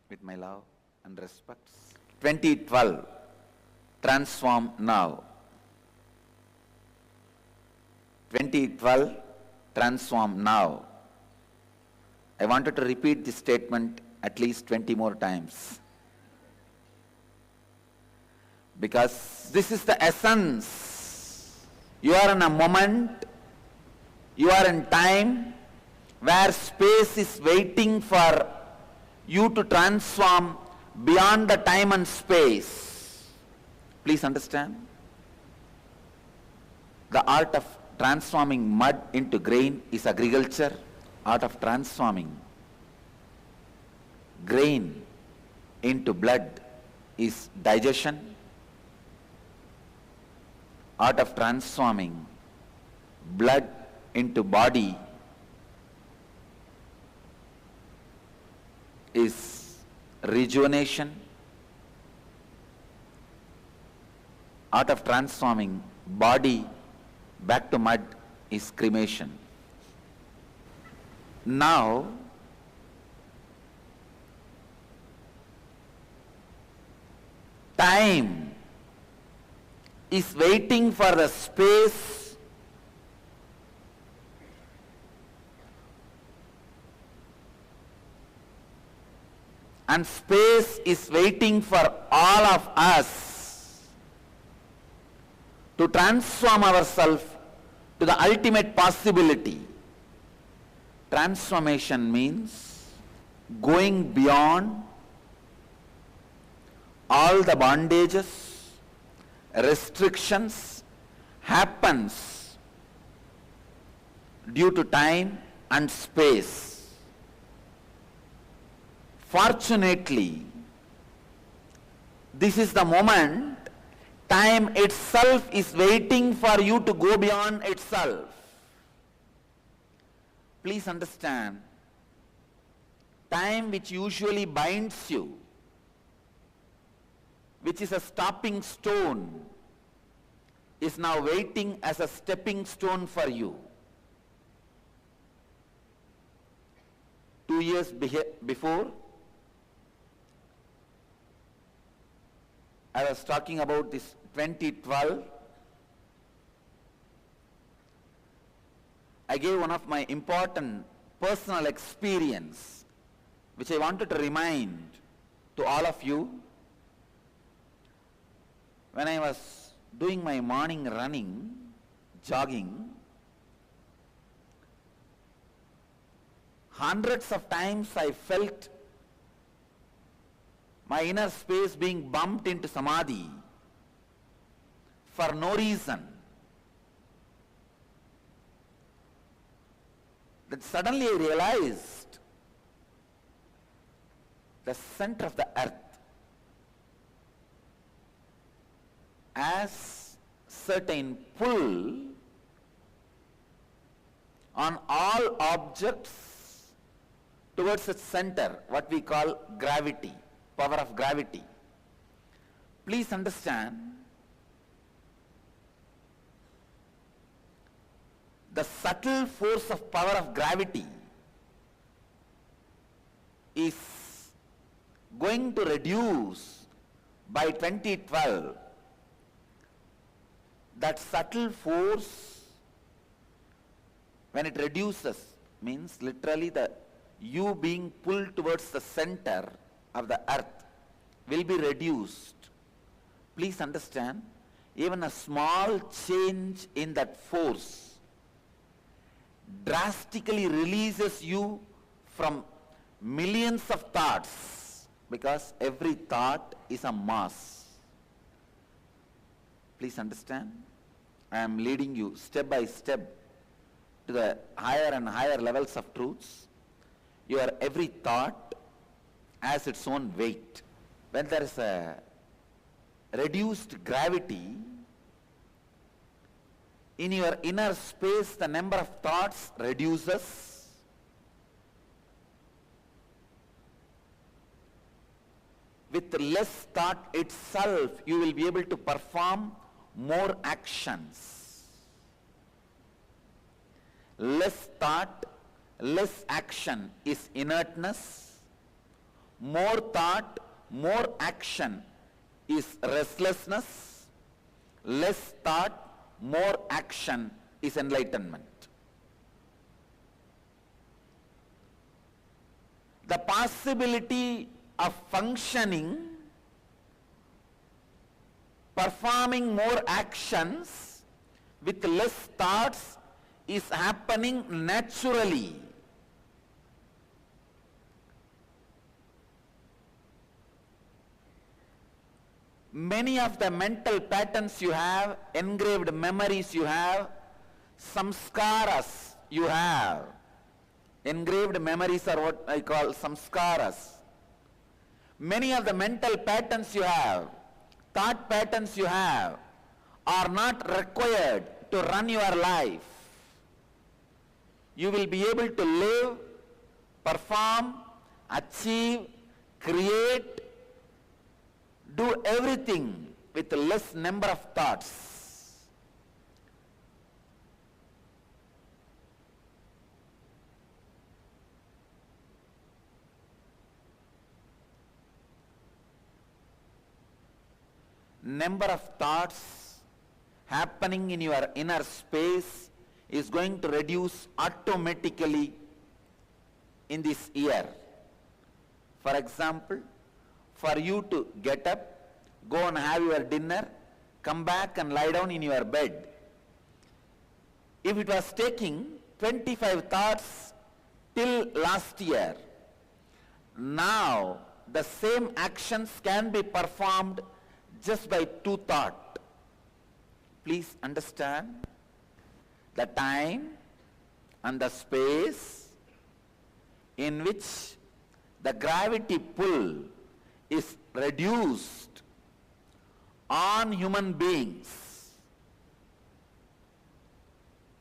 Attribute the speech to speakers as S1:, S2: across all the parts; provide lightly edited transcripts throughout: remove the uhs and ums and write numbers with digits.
S1: with my love and respects. 2012, transform now. 2012, transform now. I wanted to repeat this statement at least 20 more times. Because this is the essence. You are in a moment, you are in time where space is waiting for you to transform beyond the time and space. Please understand. The art of transforming mud into grain is agriculture. Art of transforming grain into blood is digestion. Art of transforming blood into body is rejuvenation. Art of transforming body back to mud is cremation. Now, time is waiting for the space and space is waiting for all of us to transform ourselves to the ultimate possibility. Transformation means going beyond all the bondages, restrictions happens due to time and space. Fortunately, this is the moment time itself is waiting for you to go beyond itself. Please understand, time which usually binds you, which is a stopping stone, is now waiting as a stepping stone for you. 2 years before, I was talking about this 2012. I gave one of my important personal experience, which I wanted to remind to all of you. When I was doing my morning running, jogging, hundreds of times I felt my inner space being bumped into samadhi for no reason. Then suddenly I realized the center of the earth as certain pull on all objects towards its center, what we call gravity, power of gravity. Please understand, the subtle force of power of gravity is going to reduce by 2012. That subtle force, when it reduces, means literally the you being pulled towards the center of the earth will be reduced. Please understand, even a small change in that force drastically releases you from millions of thoughts, because every thought is a mass. Please understand, I am leading you step by step to the higher and higher levels of truths. Your every thought has its own weight. When there is a reduced gravity, in your inner space the number of thoughts reduces. With less thought itself, you will be able to perform more actions. Less thought, less action is inertness. more thought, more action is restlessness. Less thought, more action is enlightenment. The possibility of functioning, performing more actions with less thoughts is happening naturally. Many of the mental patterns you have, engraved memories you have, samskaras you have. Engraved memories are what I call samskaras. Many of the mental patterns you have, thought patterns you have, are not required to run your life. You will be able to live, perform, achieve, create, do everything with less number of thoughts. Number of thoughts happening in your inner space is going to reduce automatically in this year. For example, for you to get up, go and have your dinner, come back and lie down in your bed. If it was taking 25 thoughts till last year, now the same actions can be performed just by 2 thoughts. Please understand the time and the space in which the gravity pull is reduced on human beings,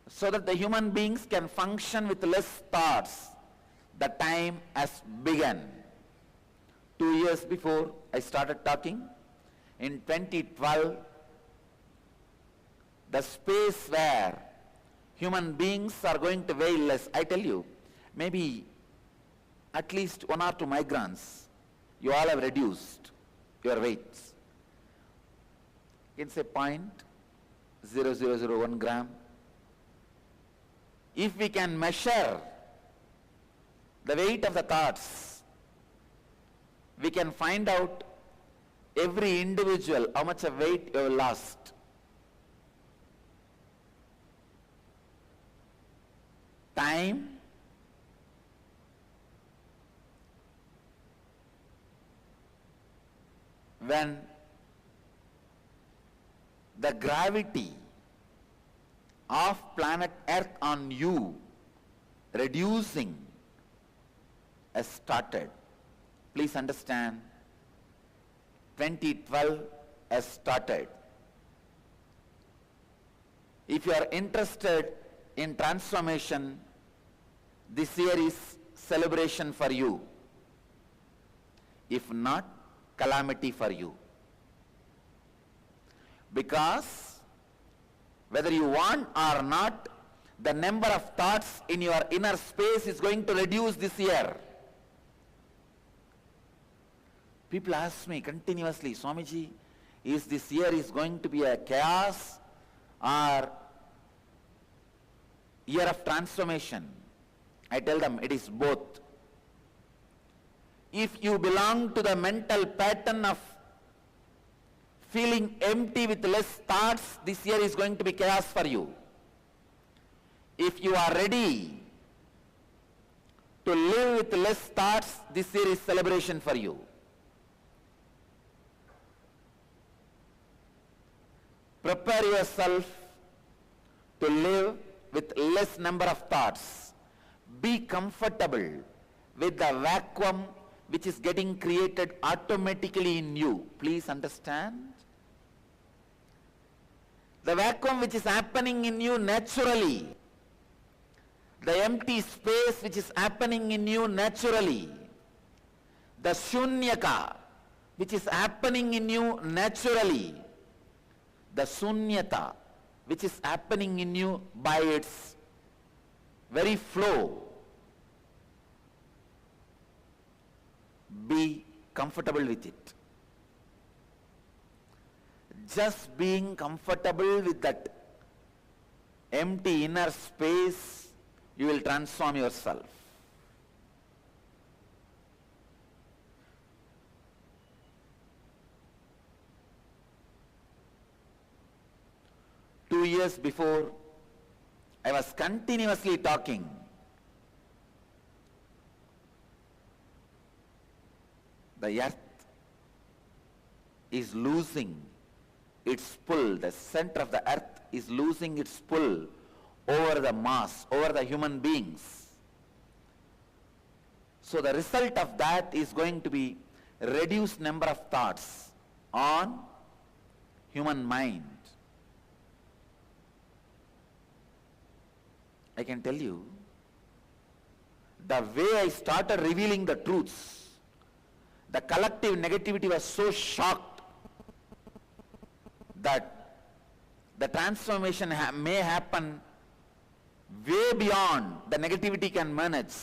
S1: so that the human beings can function with less thoughts. The time has begun. 2 years before I started talking, in 2012, the space where human beings are going to weigh less, I tell you, maybe at least 1 or 2 migrants, you all have reduced your weights. You can say 0.0001 gram. If we can measure the weight of the thoughts, we can find out every individual how much of weight you have lost. Time, when the gravity of planet Earth on you reducing has started. Please understand, 2012 has started. If you are interested in transformation, this year is celebration for you. If not, calamity for you. Because whether you want or not, the number of thoughts in your inner space is going to reduce this year. People ask me continuously, Swamiji, is this year is going to be a chaos or year of transformation? I tell them it is both. If you belong to the mental pattern of feeling empty with less thoughts, this year is going to be chaos for you. If you are ready to live with less thoughts, this year is celebration for you. Prepare yourself to live with less number of thoughts. Be comfortable with the vacuum which is getting created automatically in you. Please understand. The vacuum which is happening in you naturally. The empty space which is happening in you naturally. The shunyaka which is happening in you naturally. The sunyata which is happening in you by its very flow. be comfortable with it. Just being comfortable with that empty inner space, you will transform yourself. Two years before, I was continuously talking. The earth is losing its pull. The center of the earth is losing its pull over the mass, over the human beings. So the result of that is going to be reduced number of thoughts on human mind. I can tell you, the way I started revealing the truths, the collective negativity was so shocked that the transformation may happen way beyond the negativity can manage.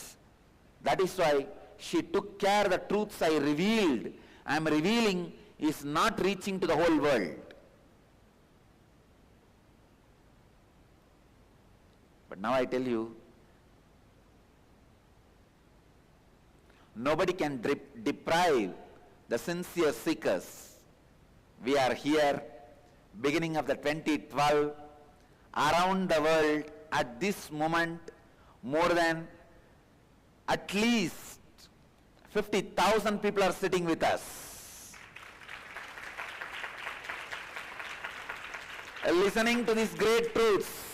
S1: That is why she took care the truths I revealed, I am revealing, is not reaching to the whole world. But now I tell you, nobody can deprive the sincere seekers. We are here, beginning of the 2012, around the world, at this moment, more than at least 50,000 people are sitting with us, listening to these great truths.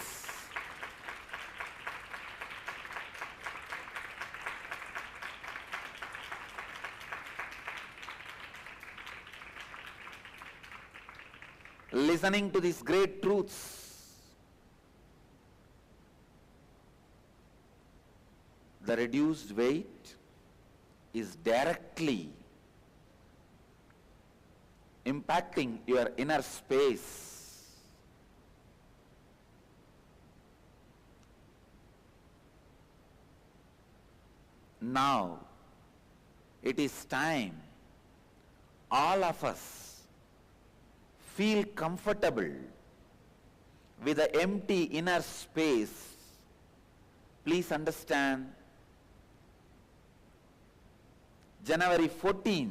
S1: Listening to these great truths. The reduced weight is directly impacting your inner space. Now, it is time all of us feel comfortable with the empty inner space. Please understand, January 14th,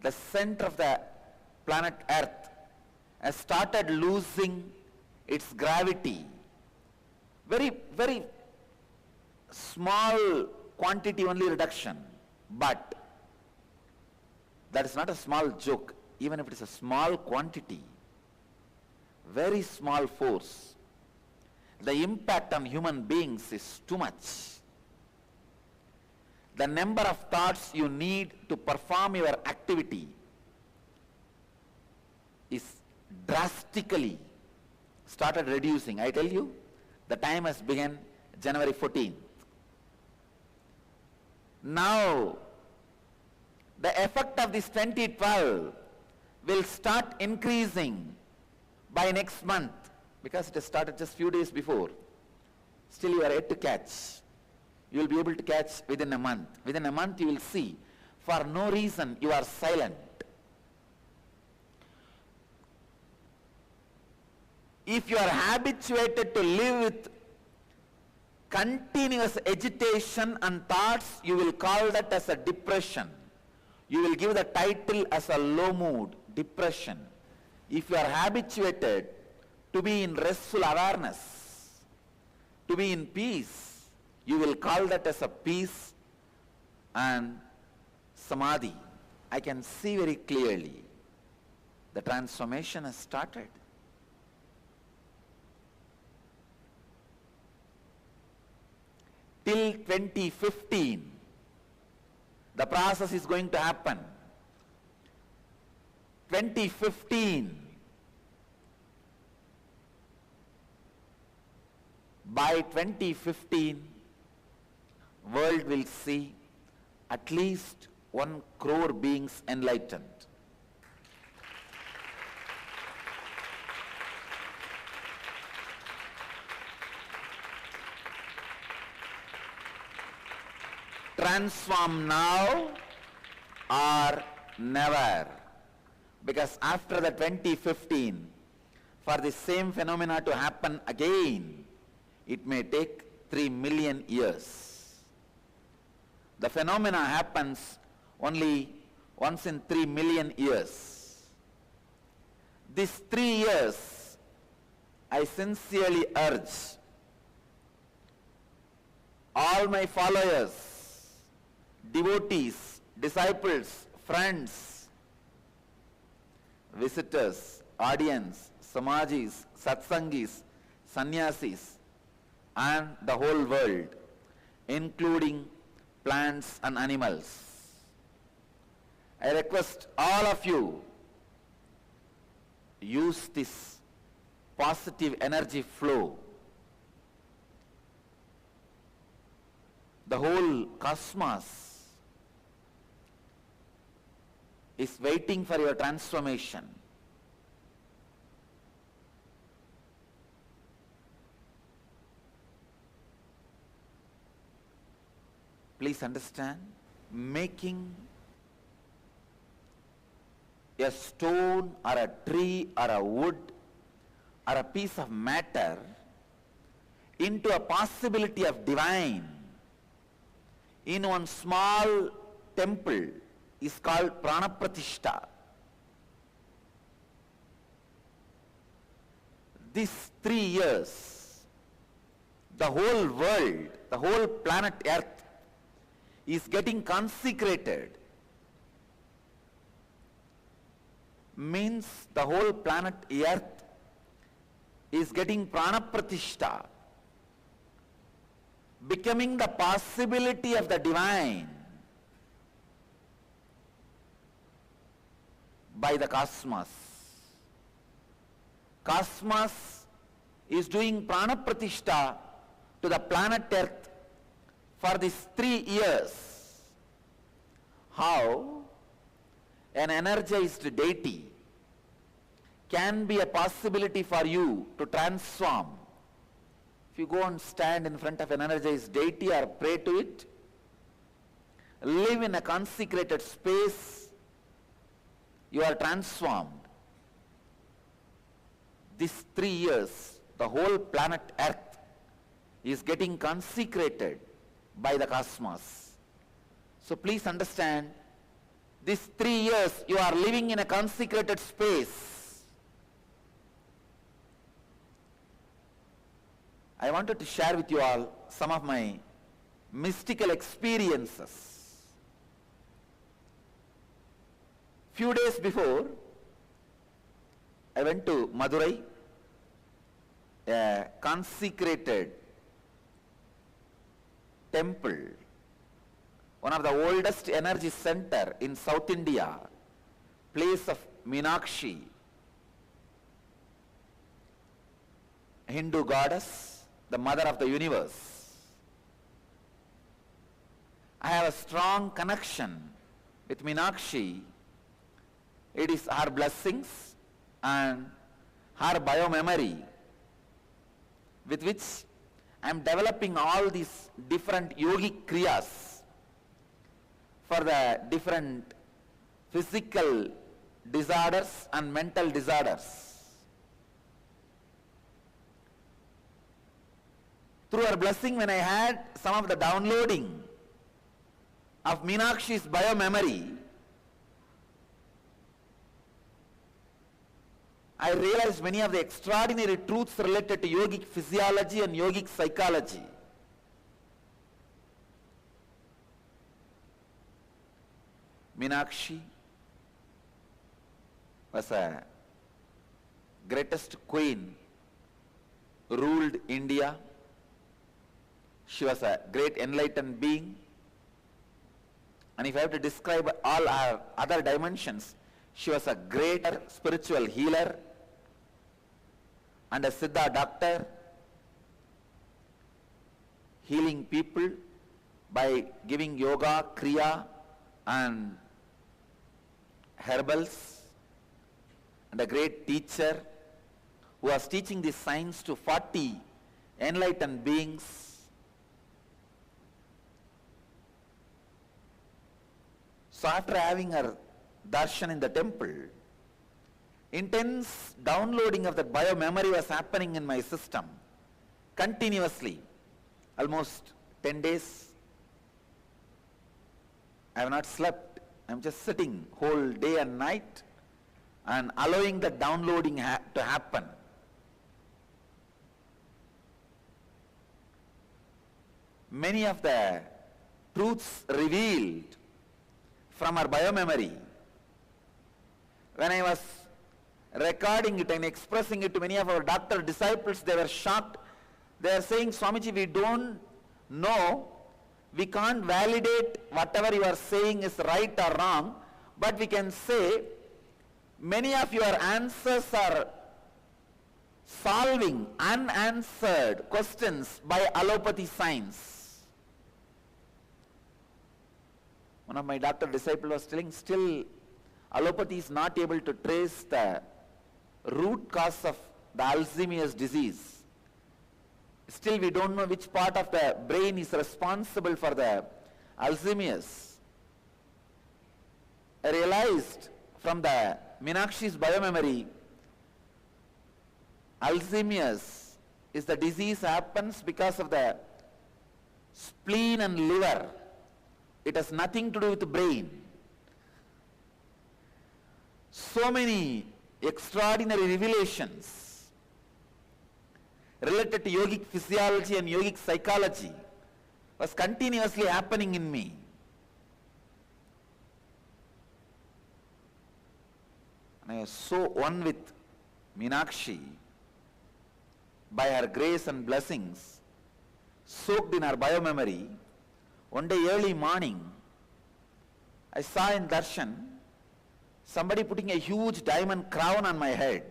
S1: the center of the planet Earth has started losing its gravity. Very, very small quantity only reduction, but that is not a small joke, even if it is a small quantity, very small force. The impact on human beings is too much. The number of thoughts you need to perform your activity is drastically started reducing. I tell you, the time has begun January 14th. Now, the effect of this 2012 will start increasing by next month, because it has started just few days before. Still you are yet to catch. You will be able to catch within a month. Within a month you will see, for no reason you are silent. If you are habituated to live with continuous agitation and thoughts, you will call that as a depression. You will give the title as a low mood, depression. If you are habituated to be in restful awareness, to be in peace, you will call that as a peace and samadhi. I can see very clearly the transformation has started. Till 2015, the process is going to happen. 2015, by 2015, world will see at least 1 crore beings enlightened. transform now or never. Because after the 2015, for the same phenomena to happen again, it may take 3 million years. The phenomena happens only once in 3 million years. These 3 years, I sincerely urge all my followers, devotees, disciples, friends, visitors, audience, samajis, satsangis, sannyasis, and the whole world, including plants and animals. I request all of you, use this positive energy flow. The whole cosmos is waiting for your transformation. Please understand, making a stone or a tree or a wood or a piece of matter into a possibility of divine in one small temple is called Pranapratishta. These 3 years, the whole world, the whole planet Earth is getting consecrated. Means the whole planet Earth is getting Pranapratishta, becoming the possibility of the divine by the cosmos. Cosmos is doing Pranapratishta to the planet Earth for these 3 years. How an energized deity can be a possibility for you to transform. If you go and stand in front of an energized deity or pray to it, live in a consecrated space, you are transformed. These 3 years, the whole planet Earth is getting consecrated by the cosmos. So please understand, these 3 years you are living in a consecrated space. I wanted to share with you all some of my mystical experiences. Few days before, I went to Madurai, a consecrated temple, one of the oldest energy center in South India, place of Meenakshi, Hindu goddess, the mother of the universe. I have a strong connection with Meenakshi. It is her blessings and her biomemory with which I am developing all these different yogic kriyas for the different physical disorders and mental disorders. Through her blessing, when I had some of the downloading of Meenakshi's biomemory, I realized many of the extraordinary truths related to yogic physiology and yogic psychology. Meenakshi was a greatest queen, ruled India. She was a great enlightened being. And if I have to describe all her other dimensions, she was a great spiritual healer and a Siddha doctor, healing people by giving yoga, kriya and herbals, and a great teacher who was teaching this science to 40 enlightened beings. So after having her darshan in the temple, intense downloading of that bio-memory was happening in my system continuously, almost 10 days. I have not slept. I am just sitting whole day and night and allowing the downloading to happen. Many of the truths revealed from our bio-memory, when I was recording it and expressing it to many of our doctor disciples, they were shocked. They are saying, Swamiji, we don't know, we can't validate whatever you are saying is right or wrong, but we can say many of your answers are solving unanswered questions by allopathy science. One of my doctor disciples was telling, still allopathy is not able to trace the root cause of the Alzheimer's disease. Still we don't know which part of the brain is responsible for the Alzheimer's. I realized from the Meenakshi's biomemory, Alzheimer's is the disease happens because of the spleen and liver. It has nothing to do with the brain. So many extraordinary revelations related to yogic physiology and yogic psychology was continuously happening in me. And I was so one with Meenakshi by her grace and blessings, soaked in her biomemory. One day early morning, I saw in darshan somebody putting a huge diamond crown on my head.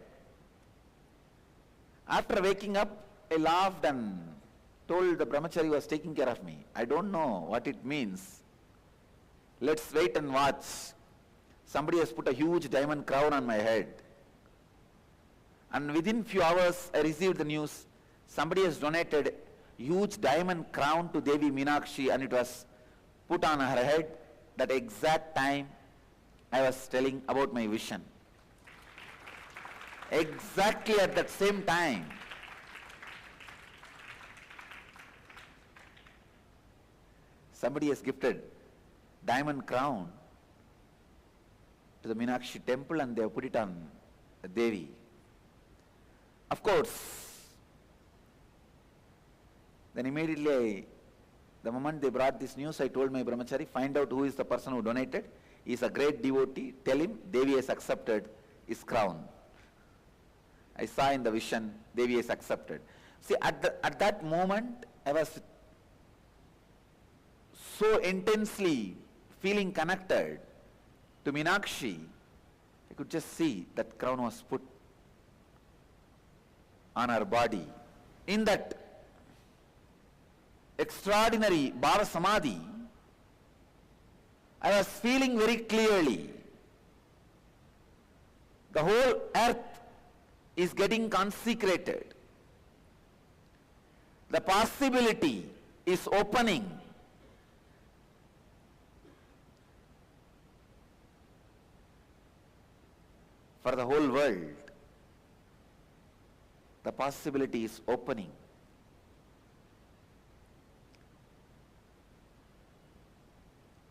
S1: After waking up, I laughed and told the brahmachari who was taking care of me, I don't know what it means. Let's wait and watch. Somebody has put a huge diamond crown on my head. And within few hours, I received the news, somebody has donated huge diamond crown to Devi Meenakshi and it was put on her head. That exact time I was telling about my vision. Exactly at that same time, somebody has gifted diamond crown to the Meenakshi temple and they have put it on Devi. Of course, then immediately, the moment they brought this news, I told my brahmachari, find out who is the person who donated. He is a great devotee. Tell him Devi has accepted his crown. I saw in the vision, Devi has accepted. See, at that moment, I was so intensely feeling connected to Meenakshi, I could just see that crown was put on her body. In that extraordinary Bhava Samadhi, I was feeling very clearly the whole earth is getting consecrated. The possibility is opening. For the whole world, the possibility is opening.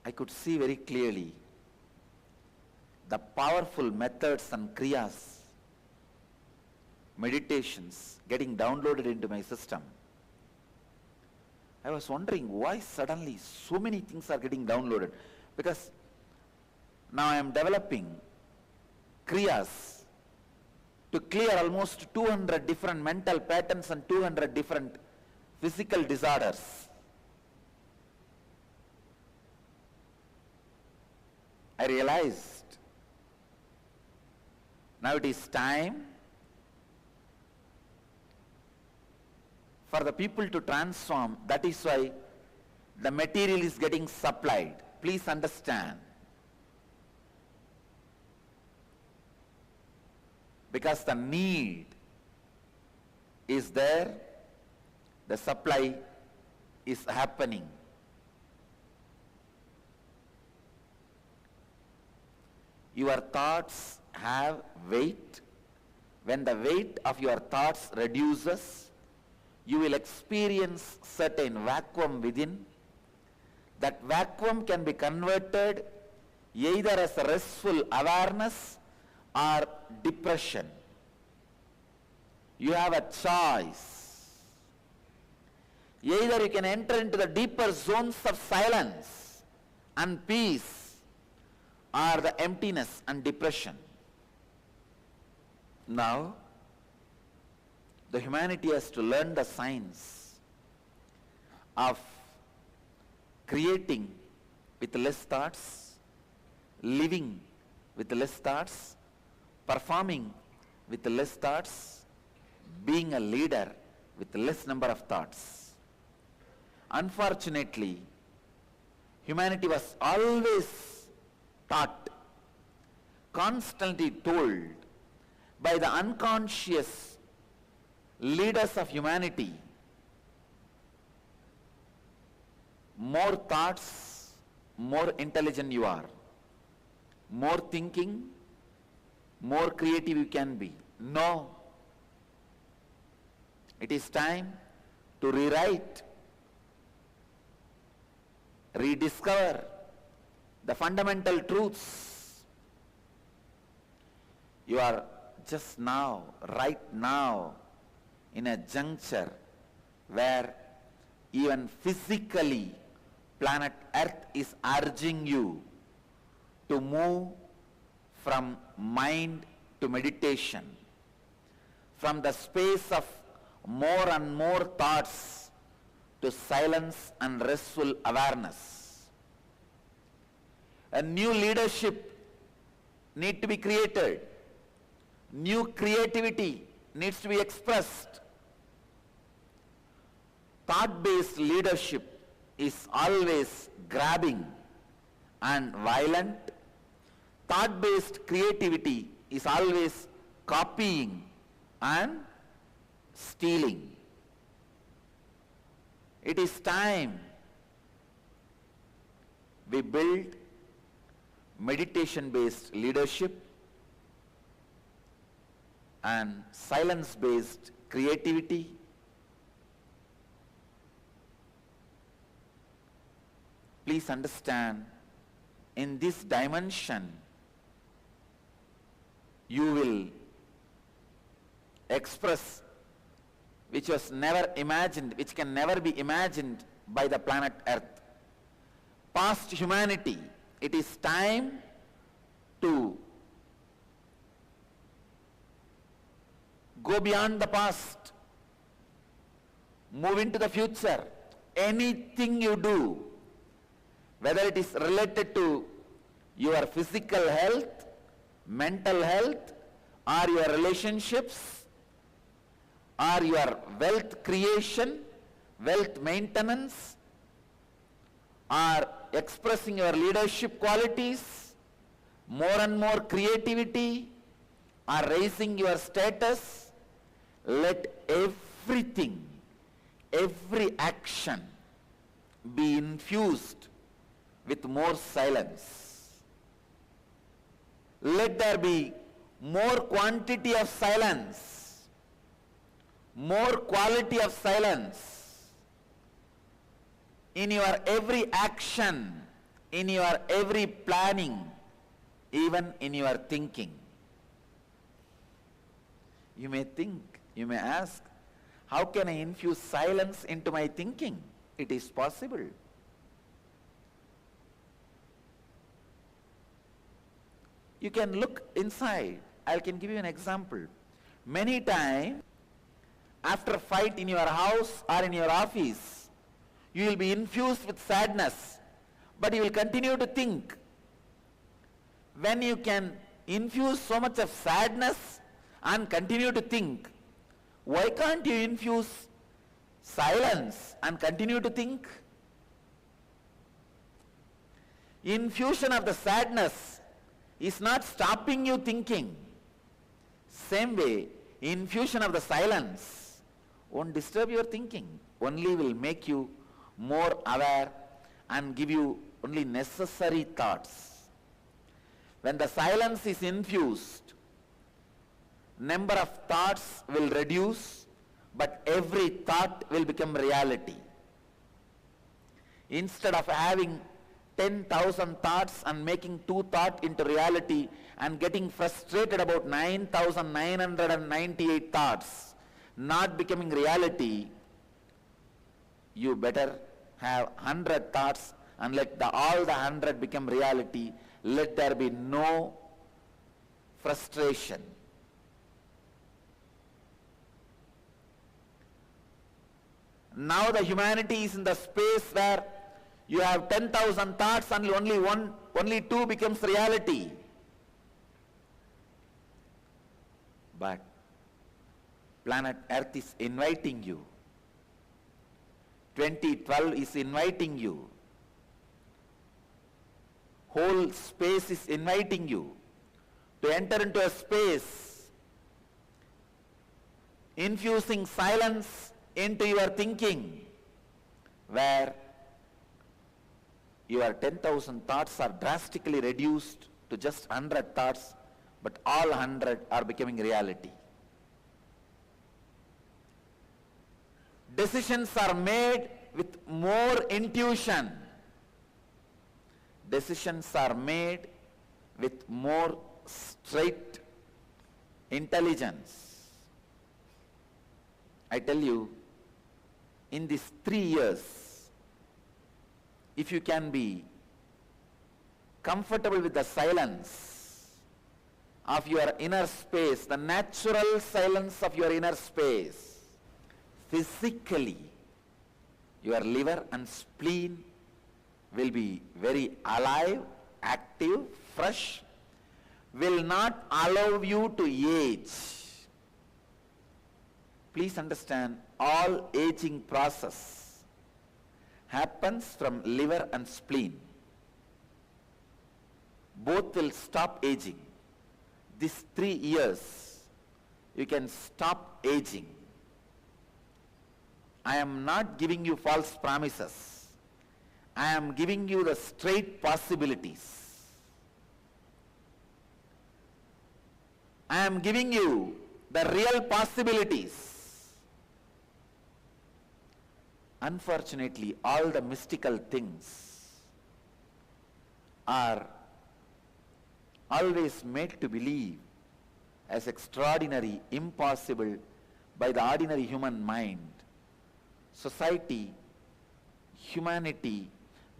S1: I could see very clearly the powerful methods and kriyas, meditations getting downloaded into my system. I was wondering why suddenly so many things are getting downloaded, because now I am developing kriyas to clear almost 200 different mental patterns and 200 different physical disorders. I realized now it is time for the people to transform. That is why the material is getting supplied. Please understand. Because the need is there, the supply is happening. Your thoughts have weight. When the weight of your thoughts reduces, you will experience certain vacuum within. That vacuum can be converted either as a restful awareness or depression. You have a choice. Either you can enter into the deeper zones of silence and peace, or the emptiness and depression. Now, the humanity has to learn the science of creating with less thoughts, living with less thoughts, performing with less thoughts, being a leader with less number of thoughts. Unfortunately, humanity was always taught, constantly told by the unconscious leaders of humanity, more thoughts, more intelligent you are. More thinking, more creative you can be. No. It is time to rewrite, rediscover the fundamental truths. You are just now, right now, in a juncture where even physically planet Earth is urging you to move from mind to meditation, from the space of more and more thoughts to silence and restful awareness. A new leadership needs to be created. New creativity needs to be expressed. Thought-based leadership is always grabbing and violent. Thought-based creativity is always copying and stealing. It is time we build meditation-based leadership and silence-based creativity. Please understand, in this dimension, you will express which was never imagined, which can never be imagined by the planet Earth. Past humanity, it is time to go beyond the past, move into the future. Anything you do, whether it is related to your physical health, mental health, or your relationships, or your wealth creation, wealth maintenance, or expressing your leadership qualities, more and more creativity, or raising your status, let everything, every action be infused with more silence. Let there be more quantity of silence, more quality of silence in your every action, in your every planning, even in your thinking. You may think, you may ask, how can I infuse silence into my thinking? It is possible. You can look inside. I can give you an example. Many times, after a fight in your house or in your office, you will be infused with sadness, but you will continue to think. When you can infuse so much of sadness and continue to think, why can't you infuse silence and continue to think? Infusion of the sadness is not stopping you thinking. Same way, infusion of the silence won't disturb your thinking, only will make you more aware and give you only necessary thoughts. When the silence is infused, number of thoughts will reduce, but every thought will become reality. Instead of having 10,000 thoughts and making 2 thoughts into reality and getting frustrated about 9,998 thoughts not becoming reality, you better have 100 thoughts and let all the 100 become reality. Let there be no frustration. Now the humanity is in the space where you have 10,000 thoughts and only 2 becomes reality. But planet Earth is inviting you. 2012 is inviting you. Whole space is inviting you to enter into a space, infusing silence into your thinking, where your 10,000 thoughts are drastically reduced to just 100 thoughts, but all 100 are becoming reality. Decisions are made with more intuition. Decisions are made with more straight intelligence. I tell you, in these 3 years, if you can be comfortable with the silence of your inner space, the natural silence of your inner space, physically, your liver and spleen will be very alive, active, fresh, will not allow you to age. Please understand, all aging process happens from liver and spleen. Both will stop aging. These 3 years, you can stop aging. I am not giving you false promises. I am giving you the straight possibilities. I am giving you the real possibilities. Unfortunately, all the mystical things are always made to believe as extraordinary, impossible by the ordinary human mind. Society, humanity,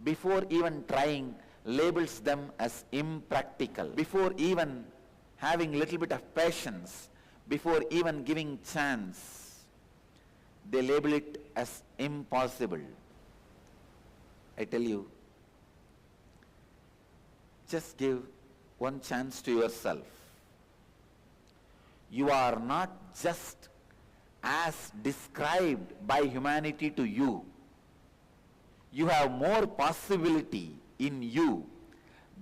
S1: before even trying, labels them as impractical. Before even having little bit of patience, before even giving chance, they label it as impossible. I tell you, just give one chance to yourself. You are not just as described by humanity to you. You have more possibility in you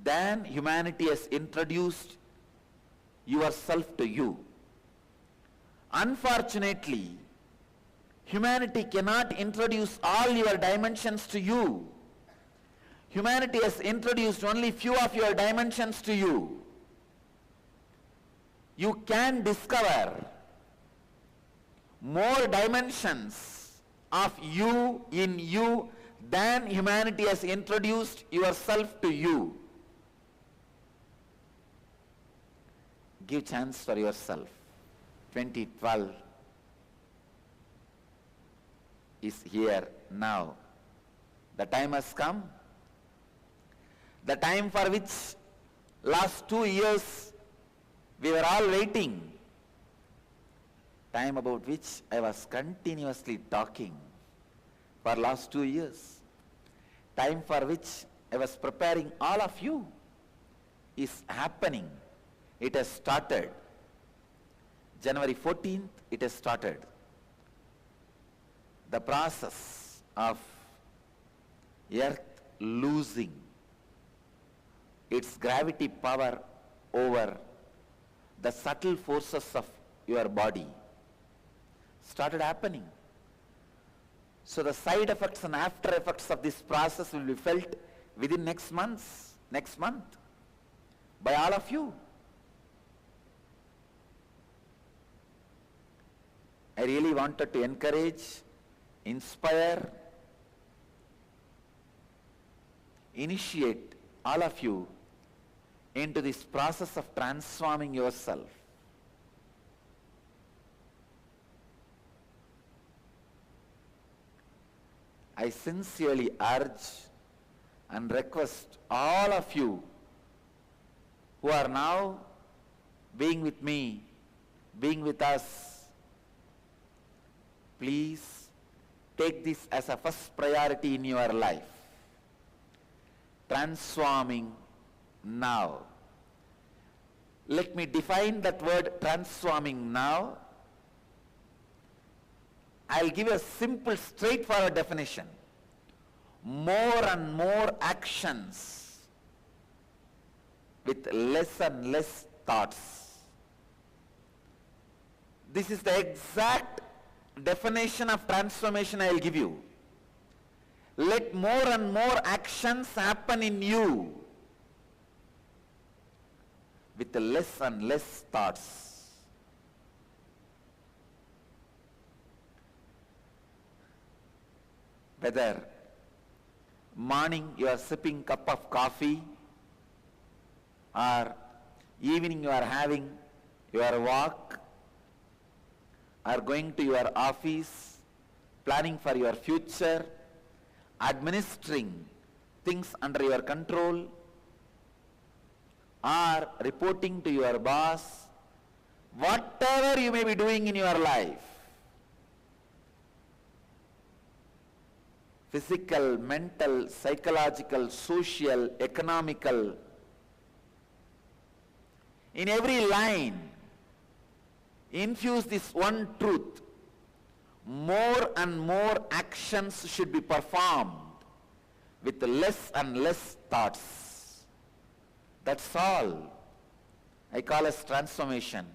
S1: than humanity has introduced yourself to you. Unfortunately, humanity cannot introduce all your dimensions to you. Humanity has introduced only few of your dimensions to you. You can discover more dimensions of you in you than humanity has introduced yourself to you. Give chance for yourself. 2012 is here now. The time has come. The time for which last 2 years we were all waiting. Time about which I was continuously talking for last 2 years. Time for which I was preparing all of you is happening. It has started. January 14th, it has started. The process of Earth losing its gravity power over the subtle forces of your body started happening. So the side effects and after effects of this process will be felt within next month. by all of you. I really wanted to encourage, inspire, initiate all of you into this process of transforming yourself. I sincerely urge and request all of you who are now being with me, being with us, please take this as a first priority in your life. Transforming now. Let me define that word transforming now. I'll give you a simple, straightforward definition. More and more actions with less and less thoughts. This is the exact definition of transformation I will give you. Let more and more actions happen in you with less and less thoughts. Whether morning you are sipping cup of coffee, or evening you are having your walk, or going to your office, planning for your future, administering things under your control, or reporting to your boss, whatever you may be doing in your life, physical, mental, psychological, social, economical, in every line, infuse this one truth. More and more actions should be performed with less and less thoughts. That's all I call as transformation.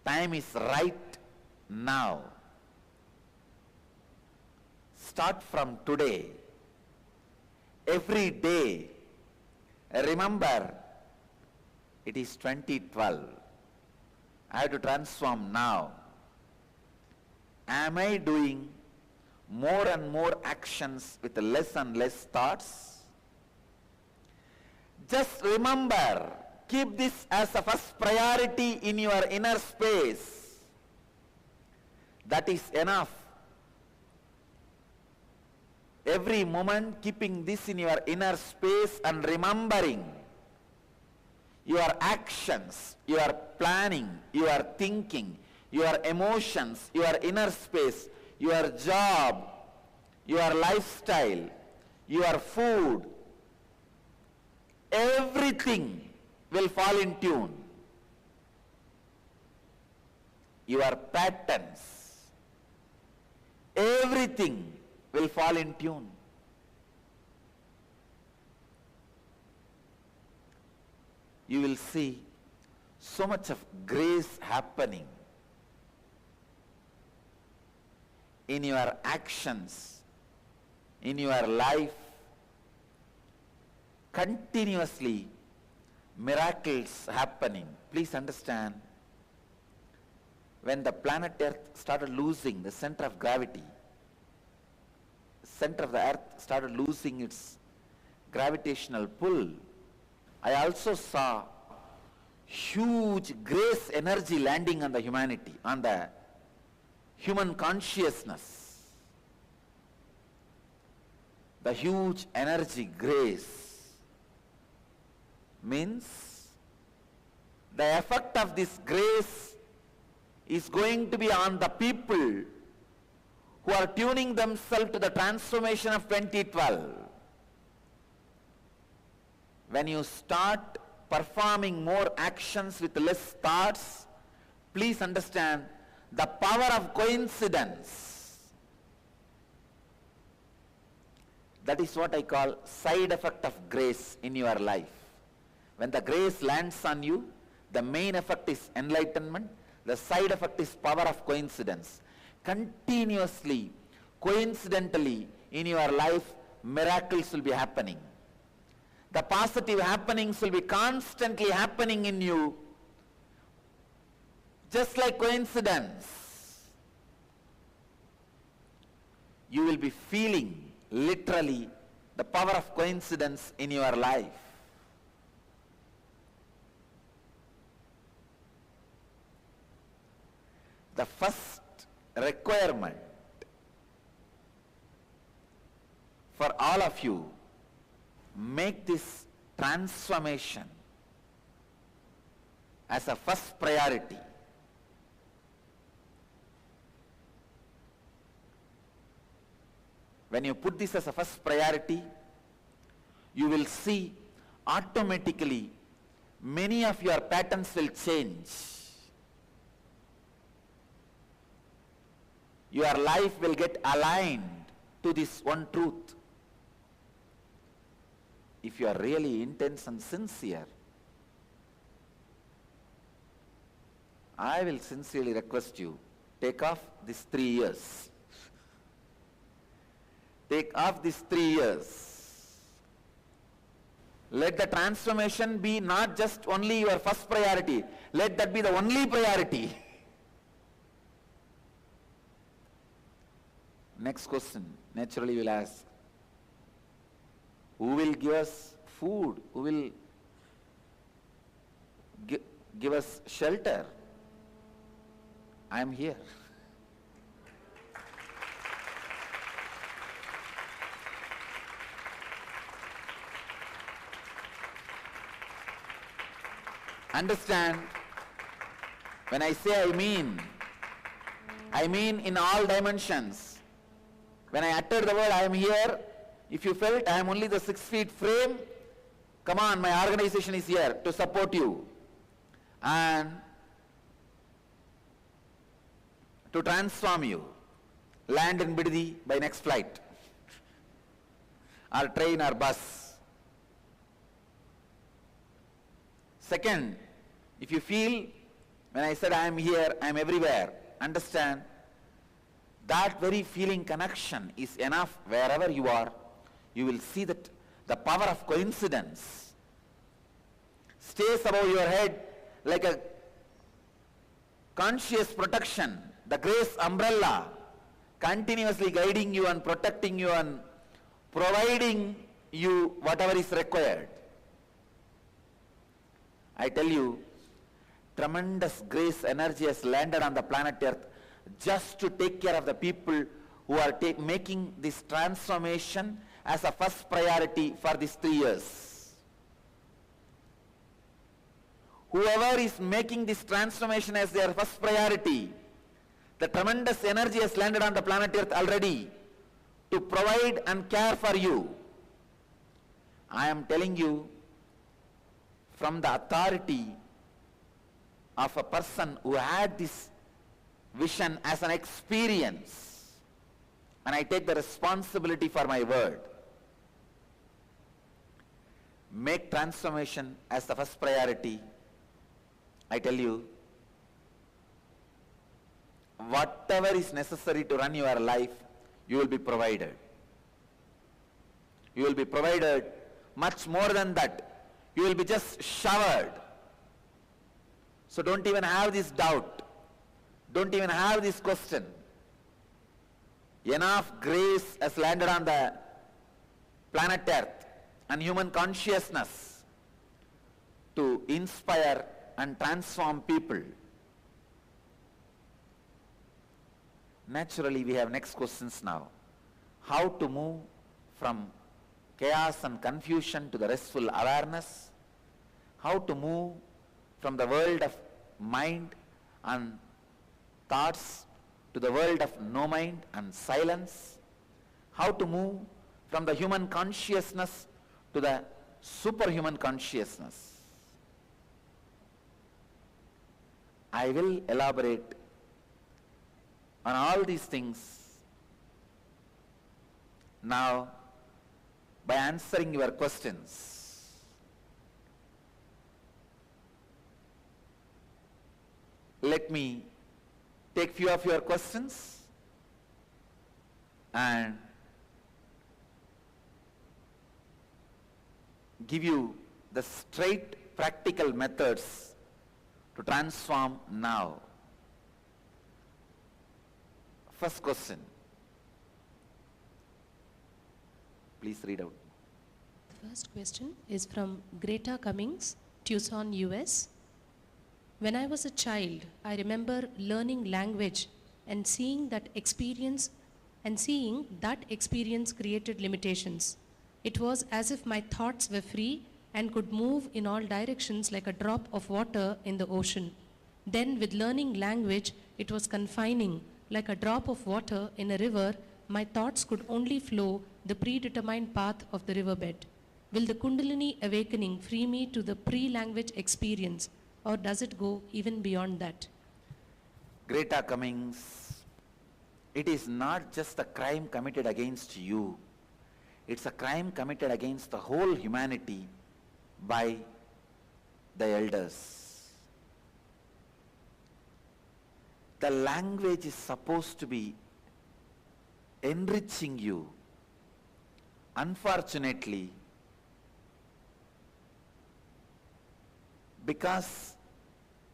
S1: Time is right now. Start from today. Every day, remember, it is 2012. I have to transform now. Am I doing more and more actions with less and less thoughts? Just remember, keep this as a first priority in your inner space. That is enough. Every moment keeping this in your inner space and remembering your actions, your planning, your thinking, your emotions, your inner space, your job, your lifestyle, your food, everything will fall in tune. Your patterns, everything will fall in tune. You will see so much of grace happening in your actions, in your life. Continuously miracles happening. Please understand, when the planet Earth started losing the center of gravity, the center of the Earth started losing its gravitational pull, I also saw huge grace energy landing on the humanity, on the human consciousness. The huge energy grace means the effect of this grace is going to be on the people who are tuning themselves to the transformation of 2012. When you start performing more actions with less thoughts, please understand the power of coincidence. That is what I call side effect of grace in your life. When the grace lands on you, the main effect is enlightenment, the side effect is power of coincidence. Continuously, coincidentally in your life, miracles will be happening. The positive happenings will be constantly happening in you, just like coincidence. You will be feeling literally the power of coincidence in your life. The first requirement for all of you, make this transformation as a first priority. When you put this as a first priority, you will see automatically many of your patterns will change. Your life will get aligned to this one truth. If you are really intense and sincere, I will sincerely request you, take off these 3 years. Take off these 3 years. Let the transformation be not just only your first priority. Let that be the only priority. Next question, naturally will ask, who will give us food? Who will give us shelter? I am here. Understand, when I say I mean in all dimensions. When I utter the word I am here, if you felt I am only the 6 feet frame, come on, my organization is here to support you and to transform you. Land in Bidadi by next flight, or train or bus. Second, if you feel, when I said I am here, I am everywhere, understand, that very feeling connection is enough wherever you are. You will see that the power of coincidence stays above your head like a conscious protection, the grace umbrella, continuously guiding you and protecting you and providing you whatever is required. I tell you, tremendous grace energy has landed on the planet Earth just to take care of the people who are making this transformation as a first priority for these 3 years. Whoever is making this transformation as their first priority, the tremendous energy has landed on the planet Earth already to provide and care for you. I am telling you from the authority of a person who had this vision as an experience, and I take the responsibility for my word. Make transformation as the first priority. I tell you, whatever is necessary to run your life, you will be provided. You will be provided much more than that. You will be just showered. So don't even have this doubt. Don't even have this question. Enough grace has landed on the planet Earth and human consciousness to inspire and transform people. Naturally, we have next questions now. How to move from chaos and confusion to the restful awareness? How to move from the world of mind and thoughts to the world of no mind and silence? How to move from the human consciousness to the superhuman consciousness? I will elaborate on all these things now by answering your questions. Let me take few of your questions and give you the straight practical methods to transform now. First question. Please read out.
S2: The first question is from Greta Cummings, Tucson, US. When I was a child, I remember learning language and seeing that experience created limitations. It was as if my thoughts were free and could move in all directions like a drop of water in the ocean. Then with learning language, it was confining, like a drop of water in a river. My thoughts could only flow the predetermined path of the riverbed. Will the Kundalini awakening free me to the pre-language experience, or does it go even beyond that?
S1: Greta Cummings, it is not just a crime committed against you. It's a crime committed against the whole humanity by the elders. The language is supposed to be enriching you. Unfortunately, because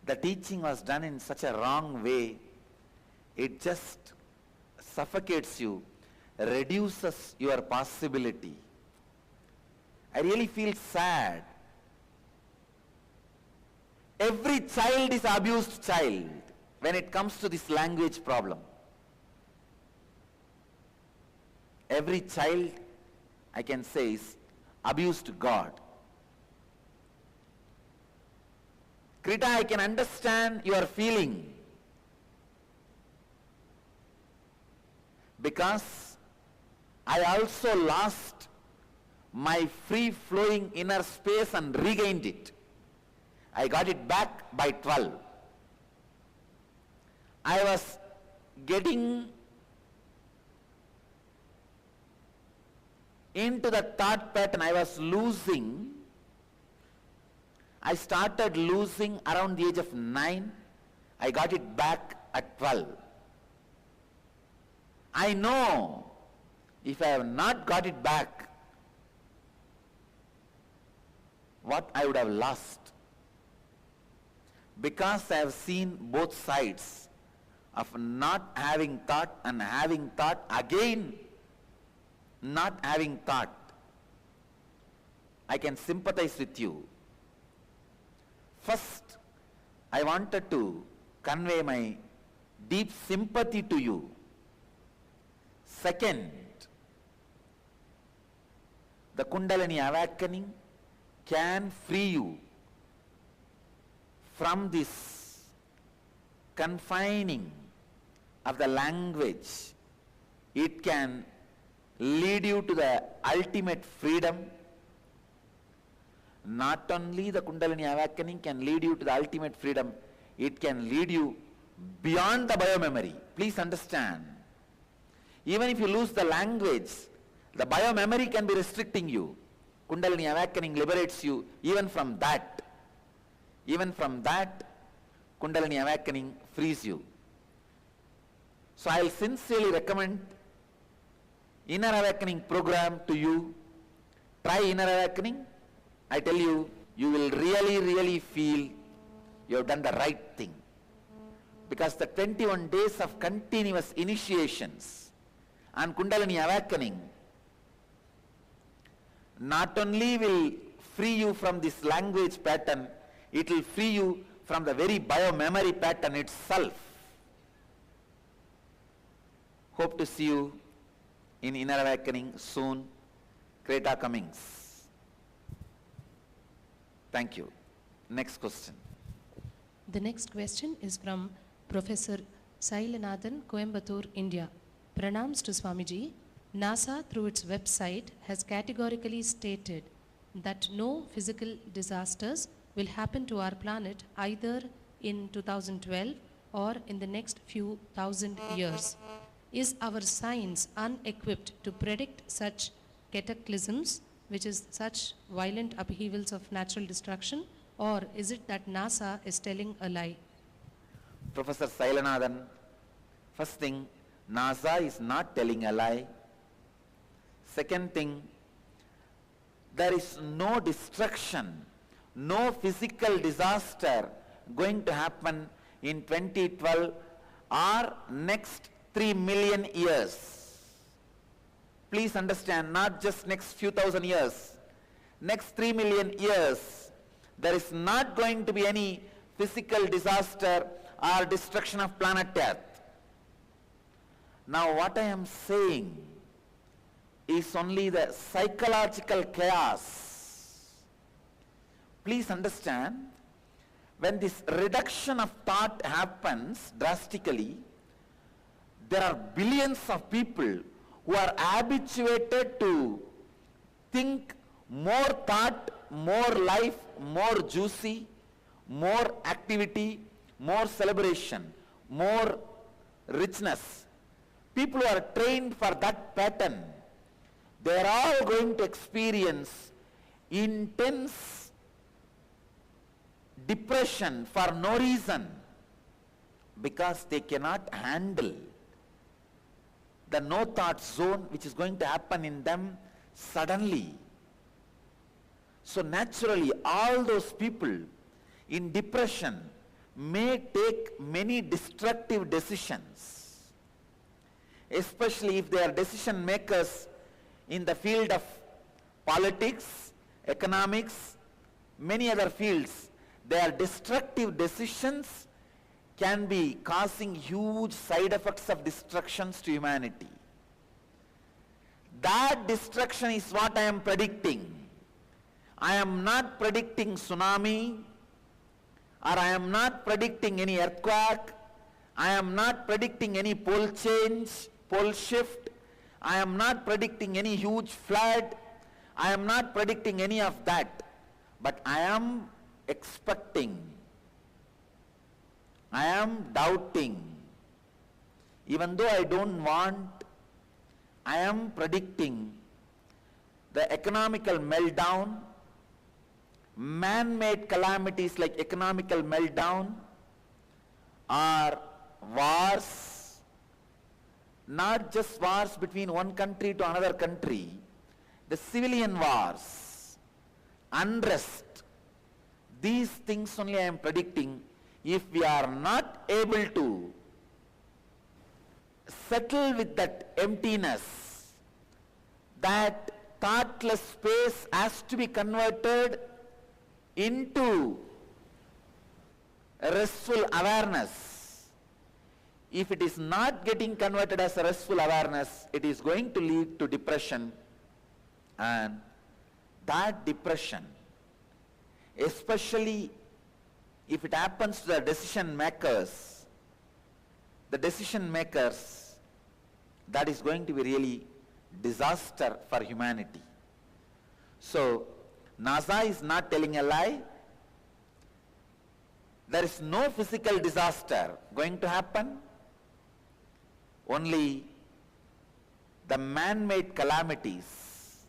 S1: the teaching was done in such a wrong way, it just suffocates you, reduces your possibility. I really feel sad. Every child is abused child when it comes to this language problem. Every child, I can say, is abused God. Krita, I can understand your feeling, because I also lost my free-flowing inner space and regained it. I got it back by 12. I was getting into the thought pattern. I was losing. I started losing around the age of 9. I got it back at 12. I know if I have not got it back, what I would have lost. Because I have seen both sides of not having thought and having thought again, not having thought. I can sympathize with you. First, I wanted to convey my deep sympathy to you. Second, the Kundalini awakening can free you from this confining of the language. It can lead you to the ultimate freedom. Not only the Kundalini awakening can lead you to the ultimate freedom, it can lead you beyond the biomemory. Please understand. Even if you lose the language, the biomemory can be restricting you. Kundalini awakening liberates you even from that. Even from that, Kundalini awakening frees you. So I will sincerely recommend Inner Awakening program to you. Try Inner Awakening. I tell you, you will really feel you have done the right thing. Because the 21 days of continuous initiations on Kundalini awakening not only will free you from this language pattern, it will free you from the very biomemory pattern itself. Hope to see you in Inner Awakening soon. Greta Cummings. Thank you. Next question.
S2: The next question is from Professor Sailanathan, Coimbatore, India. Pranams to Swamiji. NASA, through its website, has categorically stated that no physical disasters will happen to our planet either in 2012 or in the next few thousand years. Is our science unequipped to predict such cataclysms, which is such violent upheavals of natural destruction, or is it that NASA is telling a lie?
S1: Professor Sailanathan, first thing, NASA is not telling a lie. Second thing, there is no destruction, no physical disaster going to happen in 2012 or next 3 million years. Please understand, not just next few thousand years. Next 3 million years, there is not going to be any physical disaster or destruction of planet Earth. Now what I am saying is only the psychological chaos. Please understand, when this reduction of thought happens drastically, there are billions of people who are habituated to think more thought, more life, more juicy, more activity, more celebration, more richness. People who are trained for that pattern, they are all going to experience intense depression for no reason, because they cannot handle the no thought zone which is going to happen in them suddenly. So naturally, all those people in depression may take many destructive decisions, especially if they are decision makers in the field of politics, economics, many other fields. Their destructive decisions can be causing huge side effects of destructions to humanity. That destruction is what I am predicting. I am not predicting tsunami, or I am not predicting any earthquake. I am not predicting any pole change, pole shift. I am not predicting any huge flood. I am not predicting any of that. But I am expecting, I am doubting. Even though I don't want, I am predicting the economical meltdown, man-made calamities like economical meltdown, or wars, not just wars between one country to another country, the civilian wars, unrest. These things only I am predicting. If we are not able to settle with that emptiness, that thoughtless space has to be converted into a restful awareness. If it is not getting converted as a restful awareness, it is going to lead to depression, and that depression, especially if it happens to the decision makers, that is going to be really disaster for humanity. So NASA is not telling a lie. There is no physical disaster going to happen. Only the man-made calamities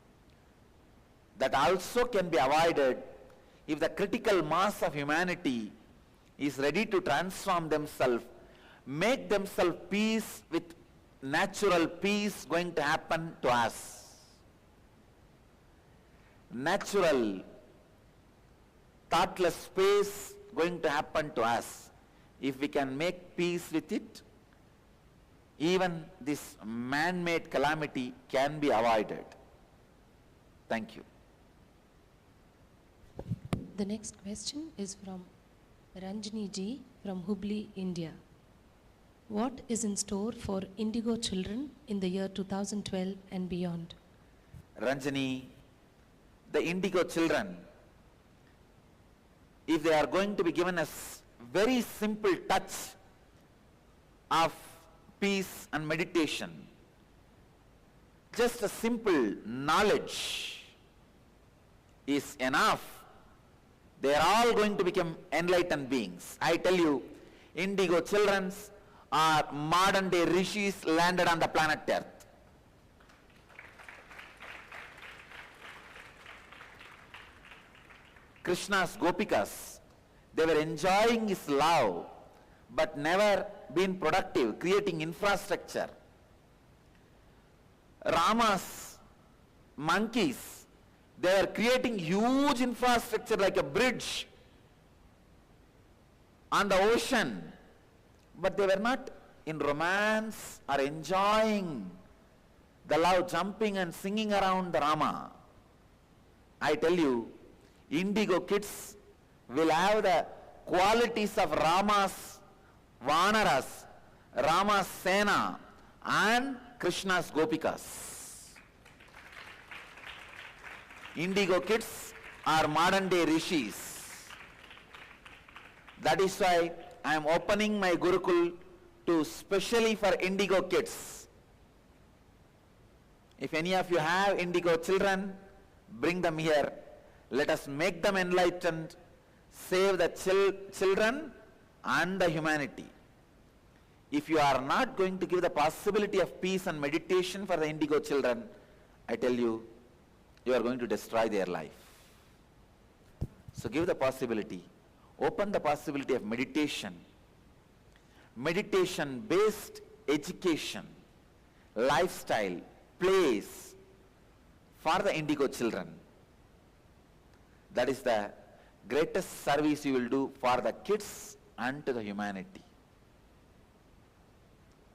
S1: that also can be avoided if the critical mass of humanity is ready to transform themselves, make themselves peace with natural peace going to happen to us. Natural, thoughtless space going to happen to us. If we can make peace with it, even this man-made calamity can be avoided. Thank you.
S2: The next question is from Ranjini ji from Hubli, India. What is in store for indigo children in the year 2012 and beyond?
S1: Ranjini, the indigo children, if they are going to be given a very simple touch of peace and meditation, just a simple knowledge is enough. They are all going to become enlightened beings. I tell you, indigo children are modern day rishis landed on the planet Earth. Krishna's gopikas, they were enjoying his love, but never been productive, creating infrastructure. Rama's monkeys, They are creating huge infrastructure like a bridge on the ocean, but they were not in romance or enjoying the love, jumping and singing around the Rama. I tell you, Indigo kids will have the qualities of Rama's Vanaras, Rama's Sena and Krishna's Gopikas. Indigo kids are modern day rishis. That is why I am opening my Gurukul to specially for Indigo kids. If any of you have Indigo children, bring them here. Let us make them enlightened, save the children and the humanity. If you are not going to give the possibility of peace and meditation for the Indigo children, I tell you, you are going to destroy their life. So give the possibility. Open the possibility of meditation. Meditation-based education, lifestyle, place for the Indigo children. That is the greatest service you will do for the kids and to the humanity.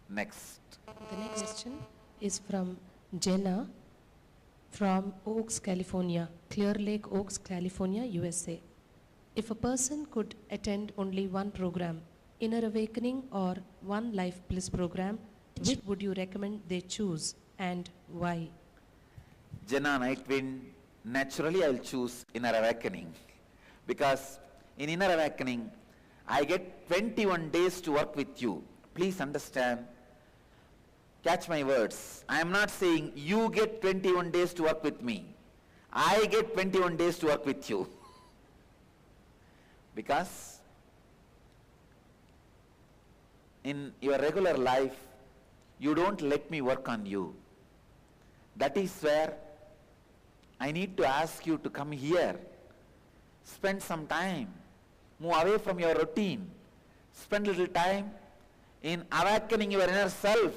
S1: Next.
S2: The next question is from Jenna from Oaks, California, Clear Lake, Oaks, California, USA. If a person could attend only one program, Inner Awakening or One Life Bliss program, which would you recommend they choose and why?
S1: Jenna Nightwind, naturally I will choose Inner Awakening, because in Inner Awakening I get 21 days to work with you. Please understand, catch my words. I am not saying you get 21 days to work with me. I get 21 days to work with you. Because in your regular life, you don't let me work on you. That is where I need to ask you to come here. Spend some time. Move away from your routine. Spend a little time in awakening your inner self,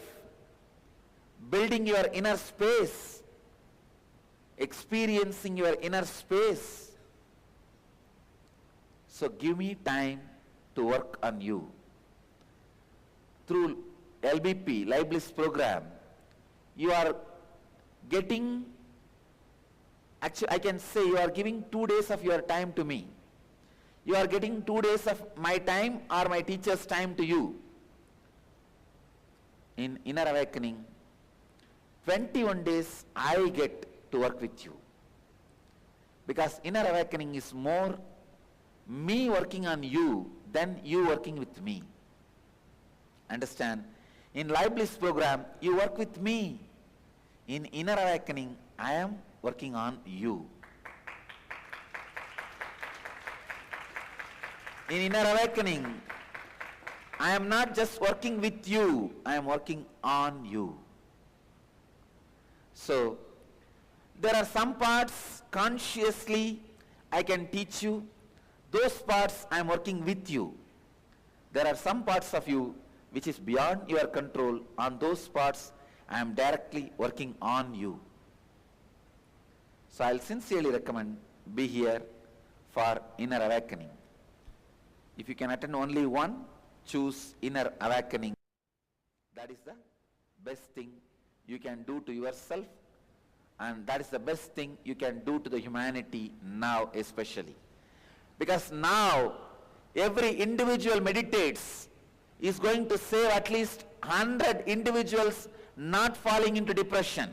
S1: building your inner space, experiencing your inner space. So give me time to work on you. Through LBP, Life Bliss program, you are getting, actually I can say you are giving 2 days of your time to me. You are getting 2 days of my time or my teacher's time to you. In Inner Awakening, 21 days I get to work with you. Because Inner Awakening is more me working on you than you working with me. Understand? In Life Bliss program, you work with me. In Inner Awakening, I am working on you. In Inner Awakening, I am not just working with you, I am working on you. So, there are some parts consciously I can teach you. Those parts I am working with you. There are some parts of you which is beyond your control. On those parts I am directly working on you. So I will sincerely recommend be here for Inner Awakening. If you can attend only one, choose Inner Awakening. That is the best thing you can do to yourself, and that is the best thing you can do to the humanity now especially. Because now every individual meditates is going to save at least 100 individuals not falling into depression.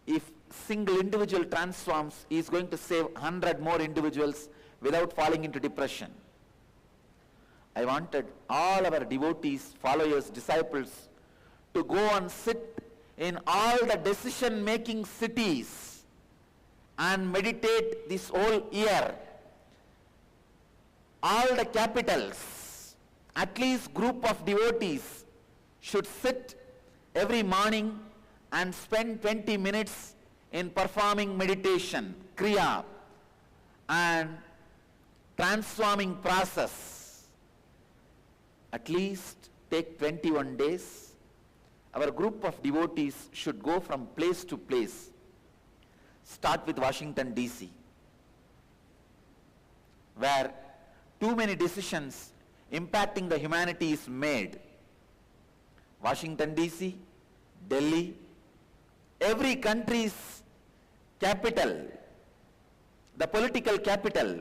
S1: If single individual transforms, he is going to save 100 more individuals without falling into depression. I wanted all our devotees, followers, disciples to go and sit in all the decision-making cities and meditate this whole year. All the capitals, at least group of devotees should sit every morning and spend 20 minutes in performing meditation, kriya, and transforming process. At least take 21 days. Our group of devotees should go from place to place, Start with Washington DC, where too many decisions impacting the humanity is made. Washington DC, Delhi, every country's capital, the political capital,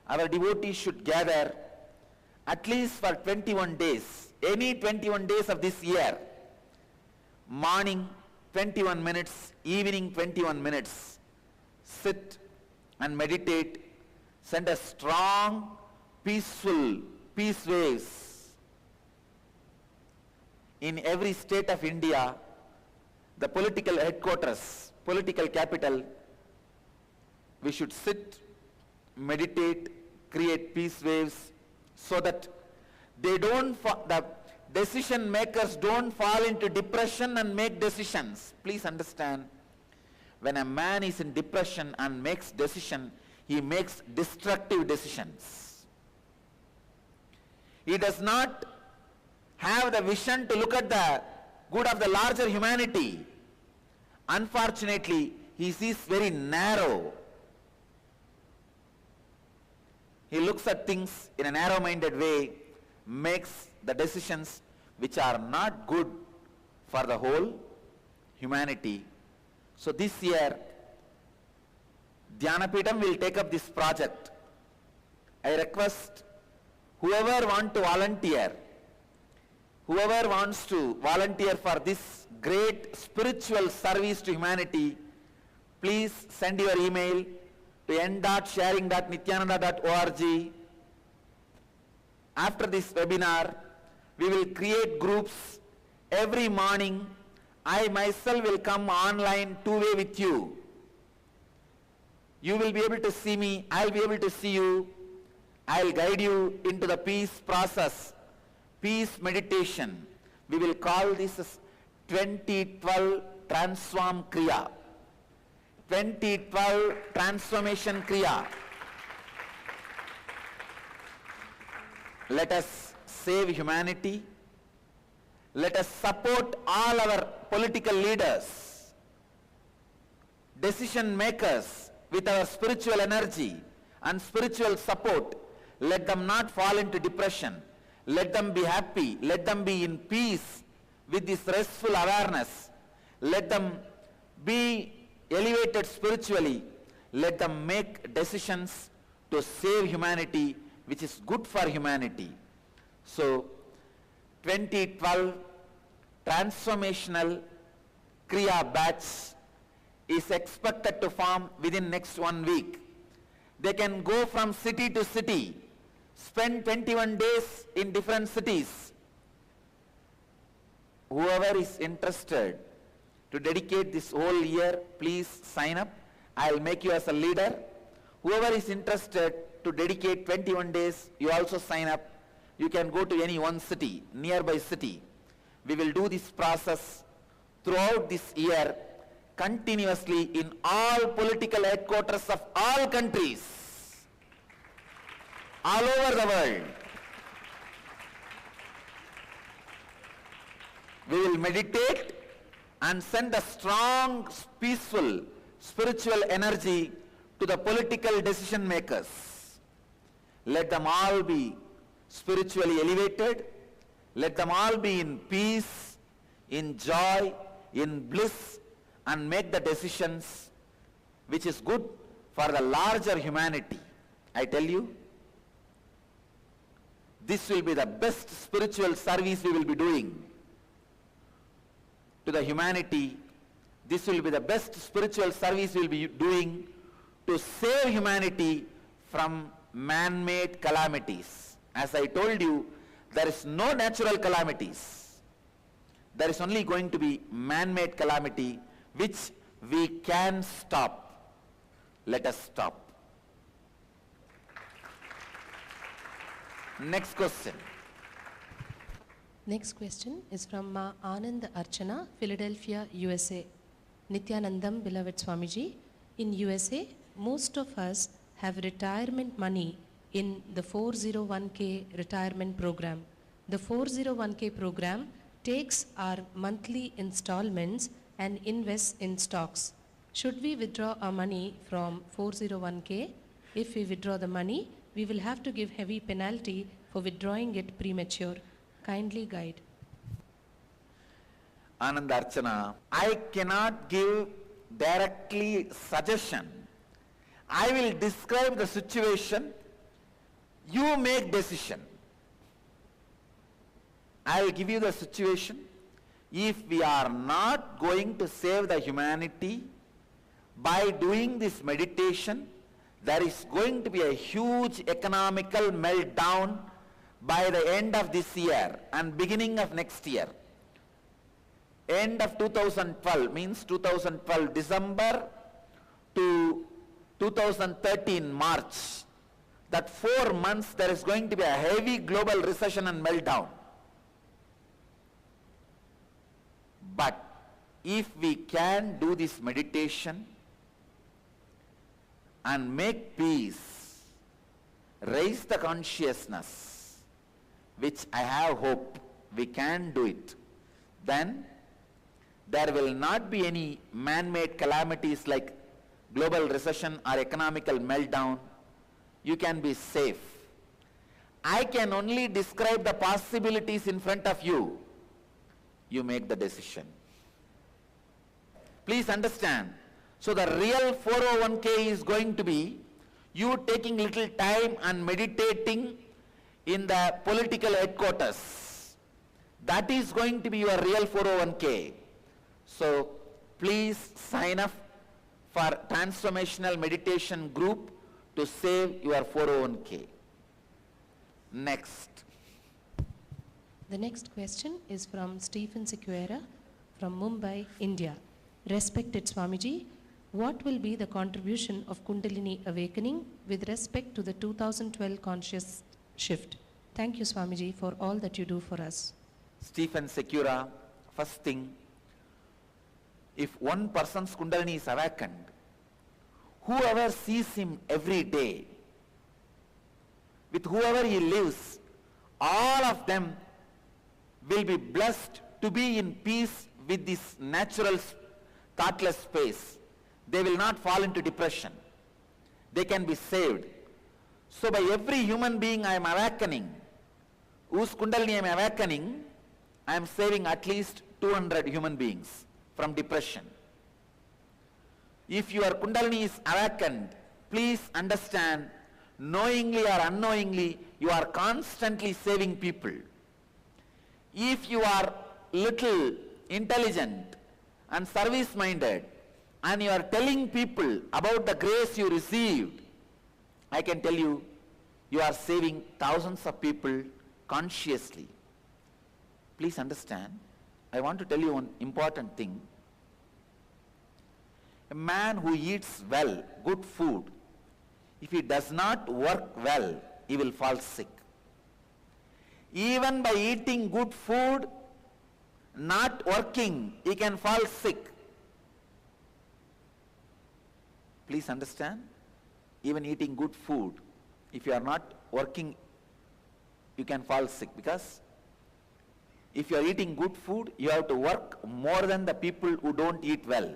S1: our devotees should gather at least for 21 days, any 21 days of this year. Morning 21 minutes, evening 21 minutes. Sit and meditate, send a strong, peaceful peace waves. In every state of India, the political headquarters, political capital, we should sit, meditate, create peace waves so that they don't, the decision makers don't fall into depression and make decisions. Please understand, when a man is in depression and makes decision, he makes destructive decisions. He does not have the vision to look at the good of the larger humanity. Unfortunately, he sees very narrow. He looks at things in a narrow-minded way, makes the decisions which are not good for the whole humanity. So this year, Dhyanapeetham will take up this project. I request whoever wants to volunteer for this great spiritual service to humanity, please send your email to n.sharing.nithyananda.org. After this webinar, we will create groups every morning. I myself will come online two-way with you. You will be able to see me, I will be able to see you. I will guide you into the peace process, peace meditation. We will call this as 2012 Transform Kriya. 2012 Transformation Kriya. Let us save humanity. Let us support all our political leaders, decision makers with our spiritual energy and spiritual support. Let them not fall into depression. Let them be happy. Let them be in peace with this restful awareness. Let them be elevated spiritually. Let them make decisions to save humanity, which is good for humanity. So, 2012 Transformational Kriya batch is expected to form within next 1 week. They can go from city to city, spend 21 days in different cities. Whoever is interested to dedicate this whole year, please sign up. I'll make you as a leader. Whoever is interested to dedicate 21 days, you also sign up. You can go to any one city, nearby city. We will do this process throughout this year, continuously in all political headquarters of all countries, all over the world. We will meditate and send a strong, peaceful, spiritual energy to the political decision makers. Let them all be spiritually elevated. Let them all be in peace, in joy, in bliss, and make the decisions which is good for the larger humanity. I tell you, this will be the best spiritual service we will be doing to the humanity. This will be the best spiritual service we will be doing to save humanity from man-made calamities. As I told you, there is no natural calamities. There is only going to be man-made calamity which we can stop. Let us stop. Next question.
S2: Next question is from Ma Anand Archana, Philadelphia, USA. Nithyanandam, beloved Swamiji, in USA, most of us have retirement money in the 401k retirement program. The 401k program takes our monthly installments and invests in stocks. Should we withdraw our money from 401k? If we withdraw the money, we will have to give heavy penalty for withdrawing it premature. Kindly guide.
S1: Ananda Archana, I cannot give directly suggestion. I will describe the situation. You make decision. I will give you the situation. If we are not going to save the humanity by doing this meditation, there is going to be a huge economical meltdown by the end of this year and beginning of next year. End of 2012 means 2012 December to 2013 March. That 4 months there is going to be a heavy global recession and meltdown. But if we can do this meditation and make peace, raise the consciousness, which I have hope we can do it, then there will not be any man-made calamities like global recession or economical meltdown. You can be safe. I can only describe the possibilities in front of you. You make the decision. Please understand. So the real 401k is going to be you taking little time and meditating in the political headquarters. That is going to be your real 401k. So please sign up for transformational meditation group to save your 401k. Next.
S2: The next question is from Stephen Sequeira from Mumbai, India. Respected Swamiji, what will be the contribution of Kundalini awakening with respect to the 2012 conscious shift? Thank you, Swamiji, for all that you do for us.
S1: Stephen Sequeira, first thing, if one person's Kundalini is awakened, whoever sees him every day, with whoever he lives, all of them will be blessed to be in peace with this natural thoughtless space. They will not fall into depression. They can be saved. So by every human being I am awakening, whose Kundalini I am awakening, I am saving at least 200 human beings from depression. If your Kundalini is awakened, please understand, knowingly or unknowingly, you are constantly saving people. If you are little intelligent and service-minded and you are telling people about the grace you received, I can tell you, you are saving thousands of people consciously. Please understand, I want to tell you one important thing. A man who eats well, good food, if he does not work well, he will fall sick. Even by eating good food, not working, he can fall sick. Please understand, even eating good food, if you are not working, you can fall sick, because if you are eating good food, you have to work more than the people who don't eat well.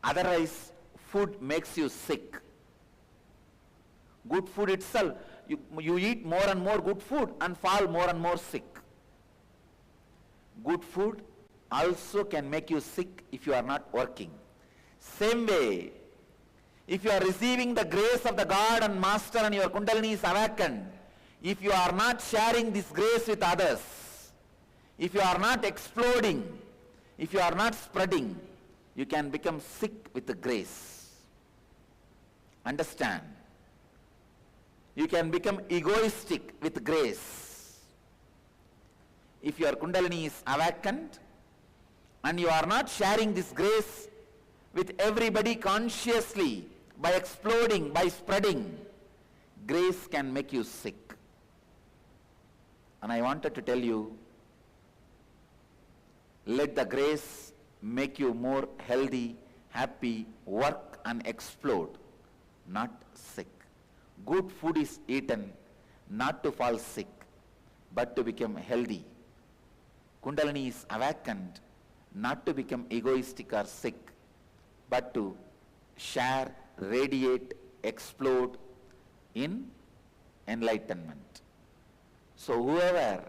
S1: Otherwise, food makes you sick. Good food itself, you eat more and more good food and fall more and more sick. Good food also can make you sick if you are not working. Same way, if you are receiving the grace of the God and Master and your Kundalini is awakened, if you are not sharing this grace with others, if you are not exploding, if you are not spreading, you can become sick with the grace. Understand? You can become egoistic with grace. If your Kundalini is awakened and you are not sharing this grace with everybody consciously, by exploding, by spreading, grace can make you sick. And I wanted to tell you, let the grace make you more healthy, happy, work and explode, not sick. Good food is eaten not to fall sick, but to become healthy. Kundalini is awakened not to become egoistic or sick, but to share, radiate, explode in enlightenment. So whoever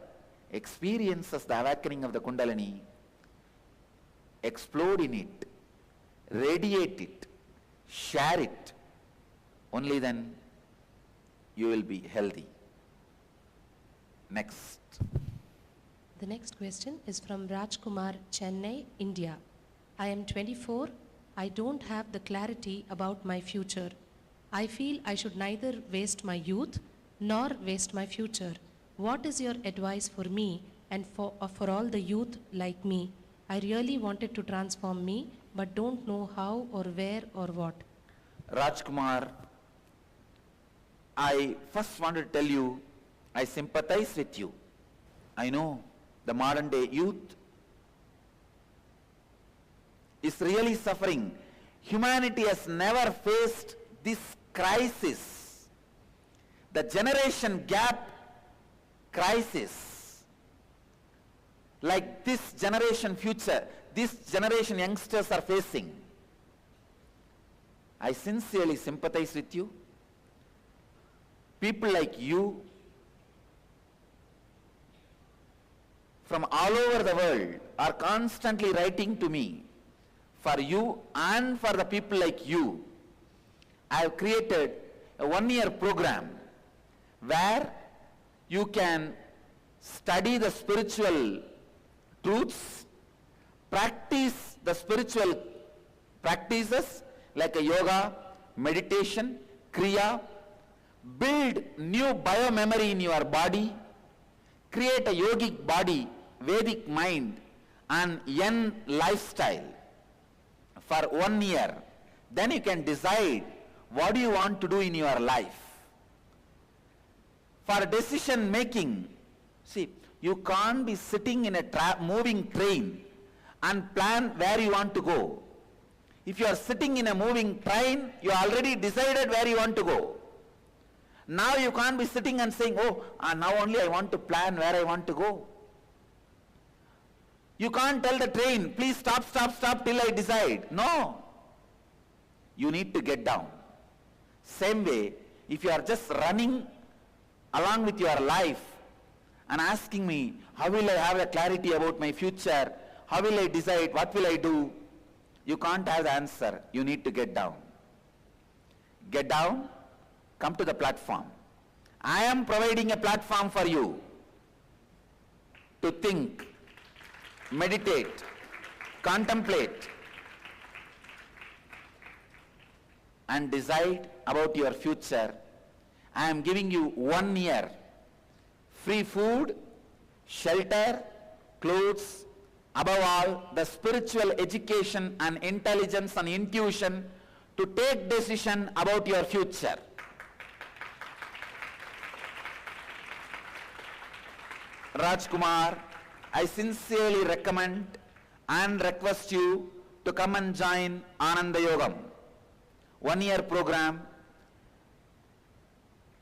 S1: experiences the awakening of the Kundalini, explode in it, radiate it, share it, only then you will be healthy. Next.
S2: The next question is from Rajkumar, Chennai, India. I am 24. I don't have the clarity about my future. I feel I should neither waste my youth nor waste my future. What is your advice for me and for all the youth like me? I really wanted to transform me, but don't know how or where or what.
S1: Rajkumar, I first want to tell you, I sympathize with you. I know the modern day youth is really suffering. Humanity has never faced this crisis, the generation gap crisis, like this generation future, this generation youngsters are facing. I sincerely sympathize with you. People like you from all over the world are constantly writing to me. For you and for the people like you, I have created a one-year program where you can study the spiritual truths, practice the spiritual practices like a yoga, meditation, kriya, build new biomemory in your body, create a yogic body, Vedic mind and Yen lifestyle for 1 year. Then you can decide what do you want to do in your life. For decision making, see, you can't be sitting in a moving train and plan where you want to go. If you are sitting in a moving train, you already decided where you want to go. Now you can't be sitting and saying, now only I want to plan where I want to go. You can't tell the train, please stop till I decide. No. You need to get down. Same way, if you are just running along with your life and asking me, how will I have a clarity about my future? How will I decide? What will I do? You can't have the answer. You need to get down. Get down, come to the platform. I am providing a platform for you to think, meditate, contemplate, and decide about your future. I am giving you 1 year, free food, shelter, clothes, above all, the spiritual education and intelligence and intuition to take decision about your future. Rajkumar, I sincerely recommend and request you to come and join Ananda Yogam. 1 year program.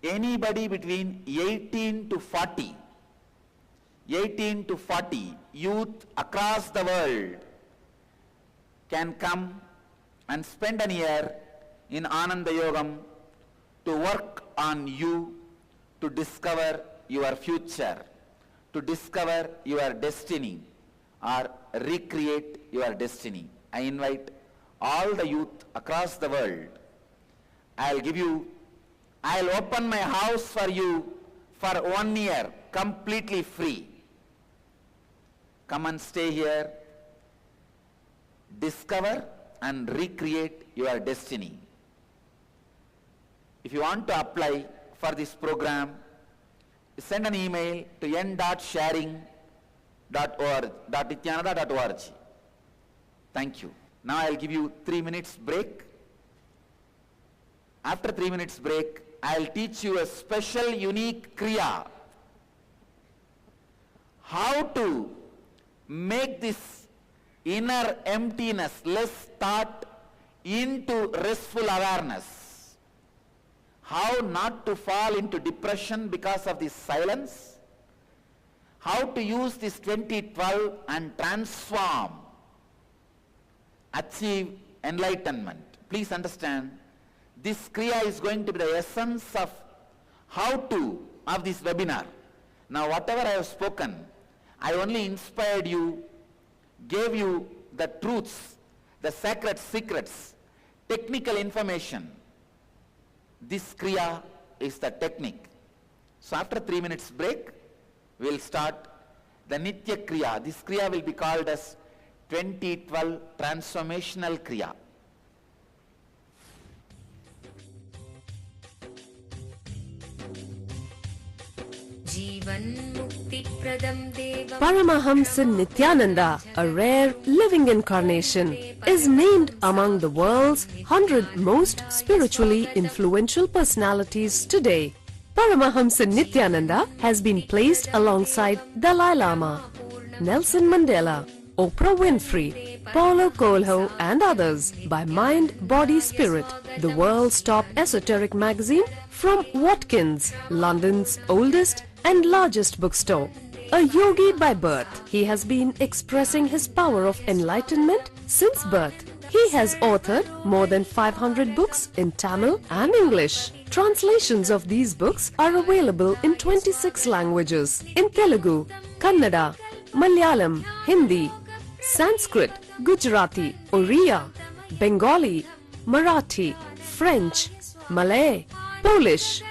S1: Anybody between 18 to 40 youth across the world can come and spend a year in Ananda Yogam to work on you, to discover your future, to discover your destiny or recreate your destiny. I invite all the youth across the world. I'll open my house for you for 1 year, completely free. Come and stay here, discover and recreate your destiny. If you want to apply for this program, send an email to n.sharing.nithyananda.org. Thank you. Now I'll give you 3 minutes break. After 3 minutes break, I'll teach you a special unique kriya. How to make this inner emptiness, less thought, into restful awareness. How not to fall into depression because of this silence. How to use this 2012 and transform achieve enlightenment. Please understand, this Kriya is going to be the essence of how to of this webinar. Now whatever I have spoken, I only inspired you, gave you the truths, the sacred secrets, technical information. This Kriya is the technique. So after 3 minutes break, we will start the Nitya Kriya. This Kriya will be called as 2012 Transformational Kriya.
S3: Paramahamsa Nithyananda, a rare living incarnation, is named among the world's 100 most spiritually influential personalities today. Paramahamsa Nithyananda has been placed alongside Dalai Lama, Nelson Mandela, Oprah Winfrey, Paulo Coelho and others by Mind, Body, Spirit, the world's top esoteric magazine from Watkins, London's oldest and largest bookstore. A yogi by birth, he has been expressing his power of enlightenment since birth. He has authored more than 500 books in Tamil and English. Translations of these books are available in 26 languages in Telugu, Kannada, Malayalam, Hindi, Sanskrit, Gujarati, Oriya, Bengali, Marathi, French, Malay, Polish,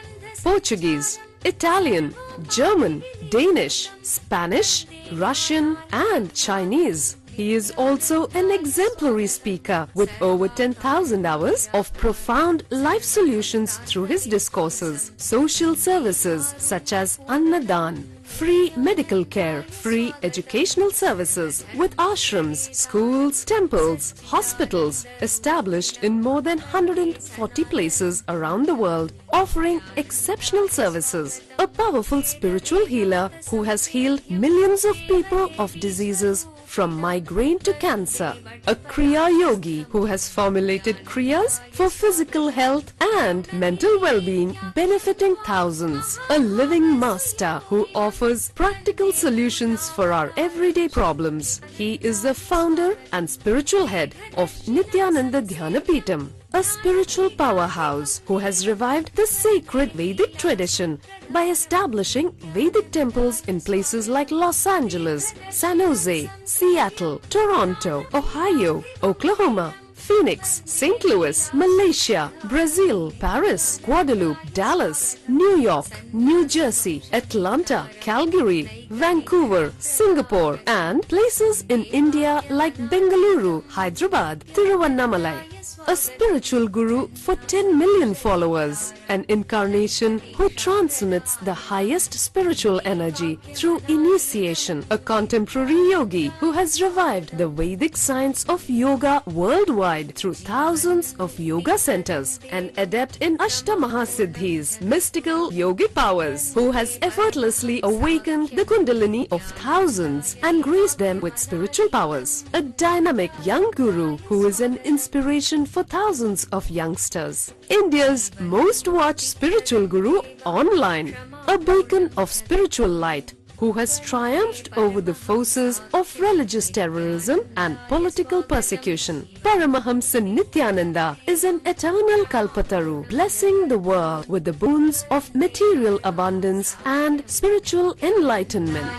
S3: Portuguese, Italian, German, Danish, Spanish, Russian and Chinese. He is also an exemplary speaker with over 10,000 hours of profound life solutions through his discourses. Social services such as Annadan, free medical care, free educational services with ashrams, schools, temples, hospitals established in more than 140 places around the world, offering exceptional services. A powerful spiritual healer who has healed millions of people of diseases from migraine to cancer. A Kriya Yogi who has formulated Kriyas for physical health and mental well-being benefiting thousands. A living master who offers practical solutions for our everyday problems. He is the founder and spiritual head of Nithyananda Dhyanapeetham, a spiritual powerhouse who has revived the sacred Vedic tradition by establishing Vedic temples in places like Los Angeles, San Jose, Seattle, Toronto, Ohio, Oklahoma, Phoenix, St. Louis, Malaysia, Brazil, Paris, Guadeloupe, Dallas, New York, New Jersey, Atlanta, Calgary, Vancouver, Singapore, and places in India like Bengaluru, Hyderabad, Tiruvannamalai. A spiritual guru for 10 million followers, an incarnation who transmits the highest spiritual energy through initiation, a contemporary yogi who has revived the Vedic science of yoga worldwide through thousands of yoga centers, an adept in Ashtamahasiddhis, mystical yogic powers, who has effortlessly awakened the Kundalini of thousands and graced them with spiritual powers, a dynamic young guru who is an inspiration for thousands of youngsters. India's most watched spiritual guru online, a beacon of spiritual light who has triumphed over the forces of religious terrorism and political persecution. Paramahamsa Nithyananda is an eternal Kalpataru, blessing the world with the boons of material abundance and spiritual enlightenment.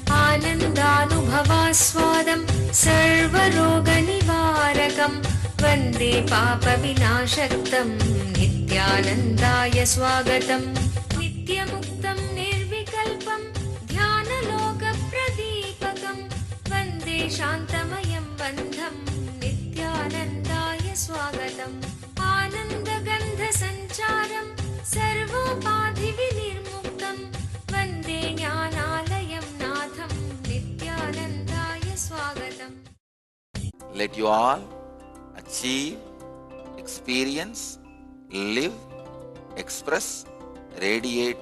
S4: Anandanubhavaswadam sarvaroganivarakam Vande Papa Vinashaktam Nithyanandaya Swagatam Nityamuktam Nirvikalpam Dhyanaloka Pradipakam Vande Shantamayam Bandham Nithyanandaya Swagatam Anandagandha Sancharam Sarvopadhi Vinirmuktam Vande Jnanalayam Natham Nithyanandaya Swagatam.
S1: Let you all achieve, experience, live, express, radiate,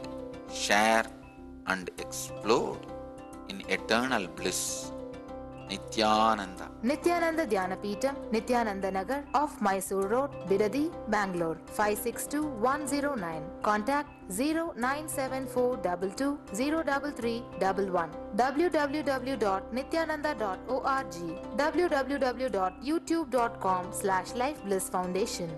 S1: share and explode in eternal bliss. Nithyananda.
S5: Nithyananda Dhyanapitham, Nithyananda Nagar off Mysore Road, Bidadi, Bangalore 562109. Contact 09742203311. www.nithyananda.org. www.youtube.com/Life Bliss Foundation.